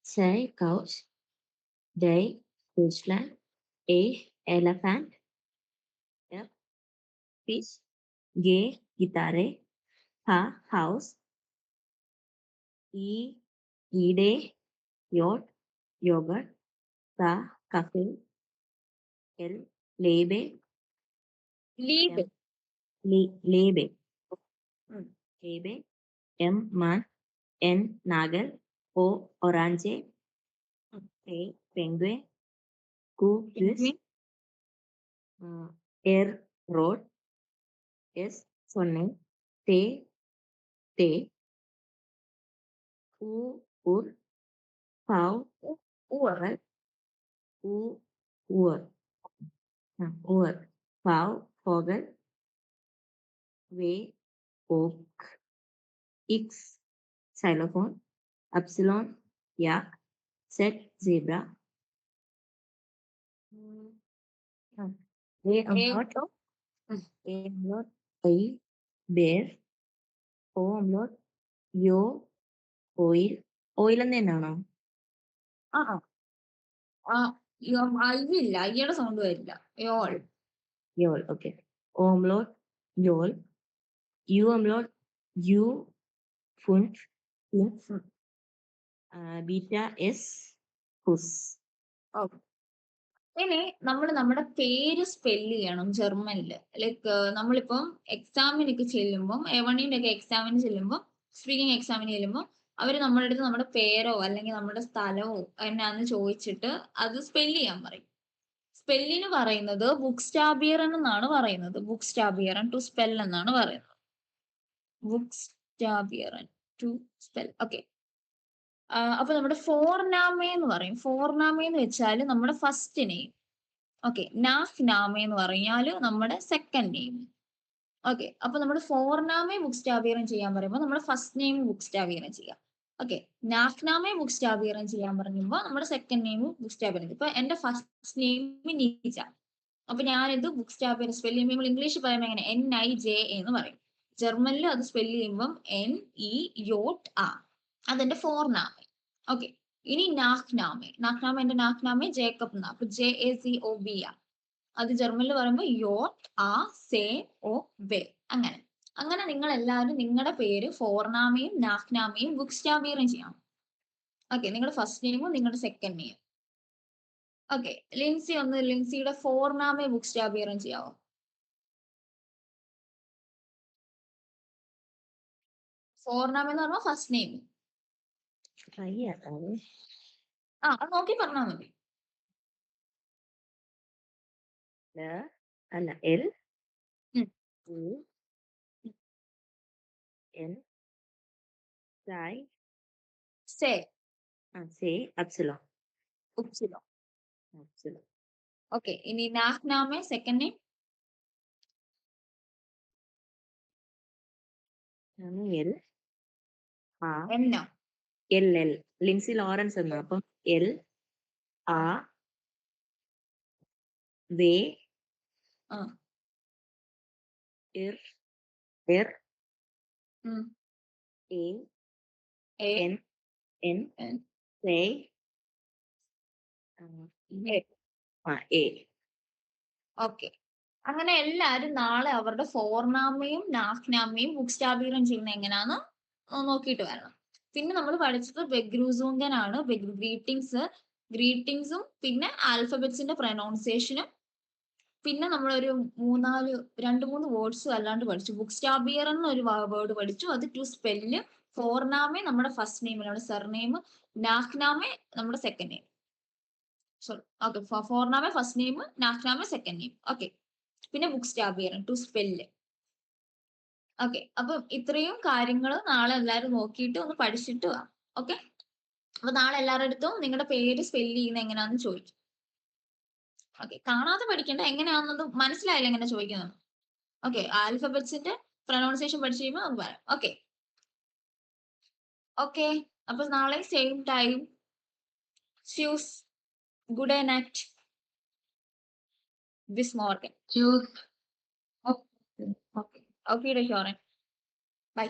C couch, D Deutschland, A elephant, F fish, G guitar, H house, E ide yogurt, K cafe, L lebe, ലീബ്. lebe, M man, N nagel, O orange, A penguin, Q quiz, R road, S sonne, T U ur, V vogel, V oak, X xylophone, epsilon yak, Z zebra, A umlaut I bear, O umlaut yo oil എന്ന് തന്നെയാണോ? ഇല്ല, അയ്യയുടെ സൗണ്ട് വരില്ല. Y'all. Okay. O umlaut y'all, U umlaut U funf, beta S who's. ഇനി നമ്മൾ നമ്മുടെ പേര് സ്പെല്ല് ചെയ്യണം ജർമ്മനില്. ലൈക്ക് നമ്മളിപ്പം എക്സാമിനൊക്കെ ചെല്ലുമ്പോൾ A1 ഒക്കെ എക്സാമിന് ചെല്ലുമ്പോൾ, സ്പീക്കിംഗ് എക്സാമിന് ചെല്ലുമ്പോൾ അവർ നമ്മുടെ അടുത്ത് നമ്മുടെ പേരോ അല്ലെങ്കിൽ നമ്മുടെ സ്ഥലമോ എന്നാന്ന് ചോദിച്ചിട്ട് അത് സ്പെല്ല് ചെയ്യാൻ പറയും. സ്പെല്ലിന് പറയുന്നത് ബുക്സ്റ്റാബിയറൻ എന്നാണ് പറയുന്നത്. ബുക്സ്റ്റാബിയറൻ ടു സ്പെൽ എന്നാണ് പറയുന്നത്. ബുക്സ്റ്റാബിയറൻ ടു സ്പെൽ. ഓക്കെ. അപ്പൊ നമ്മുടെ ഫോർനാമേ എന്ന് പറയും. ഫോർനാമേ എന്ന് വെച്ചാൽ നമ്മുടെ ഫസ്റ്റ് നെയിം. ഓക്കെ. നാഫ്നാമേ എന്ന് പറഞ്ഞാൽ നമ്മുടെ സെക്കൻഡ് നെയിം. ഓക്കെ. അപ്പൊ നമ്മുടെ ഫോർനാമേ ബുക്സ്റ്റാബിയറൻ ചെയ്യാൻ പറയുമ്പോൾ നമ്മുടെ ഫസ്റ്റ് നെയിം ബുക്സ്റ്റാബിയറൻ ചെയ്യാം. ഓക്കെ. നാഫ്നാമേ ബുക്സ്റ്റാബിയറൻ ചെയ്യാൻ പറയുമ്പോൾ നമ്മുടെ സെക്കൻഡ് നെയിം ബുക്സ്റ്റാബിയറൻ. ഇപ്പൊ എന്റെ ഫസ്റ്റ് നെയിം നീജ. അപ്പൊ ഞാനിത് ബുക്സ്റ്റാബിയറൻ സ്പെല്ലിംഗ് നമ്മൾ ഇംഗ്ലീഷ് പറയുമ്പോൾ എങ്ങനെ NIJA എന്ന് പറയും. ജർമ്മനിൽ അത് സ്പെല്ല് ചെയ്യുമ്പം NEJOT-A. അതെന്റെ ഫോർനാമെ. ഓക്കെ. ഇനി നാഹ്നാമെ. നാഹ്നാമെ എന്റെ നാഹ്നാമെ ജേക്കബ് എന്നാ. അപ്പൊ JACOB-A. അത് ജർമ്മനിൽ പറയുമ്പോൾ YOT-A-SE-O-B. അങ്ങനെ അങ്ങനെ നിങ്ങൾ എല്ലാവരും നിങ്ങളുടെ പേര് ഫോർനാമയും നാഹ്നാമയും ബുക്സ്റ്റാബിയറും ചെയ്യണം. ഓക്കെ. നിങ്ങളുടെ ഫസ്റ്റ് നെയിമും നിങ്ങളുടെ സെക്കൻഡ് നെയിം. ഓക്കെ. ലിൻസിയുടെ ഫോർനാമയും ബുക്സ്റ്റാബിയറും ചെയ്യാവോ? ഫോർനാമ എന്ന് പറഞ്ഞാൽ ഫസ്റ്റ് നെയിം. ട്രൈ ആക്കാവേ. അത് നോക്കി പറഞ്ഞാൽ മതി. അല്ല L ഉം. U N Sai say Say Upsilon. ഉപ്സിലോ. Upsilon. Okay. ഇനി നാഹ്നാമെ സെക്കൻഡ് നെയിം. L A എന്നോ? L ലിൻസി ലോറൻസ് എന്നാ. അപ്പം L A വേ ആ. ഇർ ഉം. A A N N N Say A. A. Okay. അങ്ങനെ എല്ലാരും നാളെ അവരുടെ ഫോർനാമയും നാഹ്നാമയും ബുക്സ്റ്റാബിയറും ചെയ്യുന്നത് എങ്ങനെയാന്ന് നോക്കിയിട്ട് വരണം. പിന്നെ നമ്മൾ പഠിച്ചത് ബെഗ്രൂസൂങ്കൻ ആണ്. ഗ്രീറ്റിംഗ്സും പിന്നെ ആൽഫബറ്റ്സിന്റെ പ്രൊനൗൺസിയേഷനും പിന്നെ നമ്മളൊരു 2-3 വേർഡ്സും അല്ലാണ്ട് പഠിച്ചു. ബുക്സ്റ്റാബിയർ എന്നൊരു വേർഡ് പഠിച്ചു. അത് ടു സ്പെല്ല്. ഫോർനാമെ നമ്മുടെ ഫസ്റ്റ് നെയിം, നമ്മുടെ സർനെയിം. നാഹ്നാമെ നമ്മുടെ സെക്കൻഡ് നെയിം. സോറി. ഓക്കെ. ഫോർനാമെ ഫസ്റ്റ് നെയിം, നാഹ്നാമെ സെക്കൻഡ് നെയിം. ഓക്കെ. പിന്നെ ബുക്സ്റ്റാബിയർ ടു സ്പെല്ല്. ഓക്കെ. അപ്പൊ ഇത്രയും കാര്യങ്ങൾ നാളെ എല്ലാവരും നോക്കിയിട്ട് ഒന്ന് പഠിച്ചിട്ട് വാ. ഓക്കെ. അപ്പൊ നാളെ എല്ലാവരുടെ അടുത്തും നിങ്ങളുടെ പേര് സ്പെല്ല് ചെയ്യുന്നത് എങ്ങനെയാണെന്ന് ചോദിക്കും. ഓക്കെ. കാണാതെ പഠിക്കേണ്ട, എങ്ങനെയാണെന്നത് മനസ്സിലായില്ല എങ്ങനെ ചോദിക്കുന്നത്. ഓക്കെ. ആൽഫബറ്റ്സിന്റെ പ്രൊനൗൺസിയേഷൻ പഠിച്ചു കഴിയുമ്പോൾ നമുക്ക് പറയാം. ഓക്കെ. ഓക്കെ. അപ്പൊ നാളെ സെയിം ടൈം. സ്യൂസ്. Good night. ബിസ് മോർഗൻ. Choose. ഓക്കെ. ഓക്കെ. ഷോറൻ. ബൈ.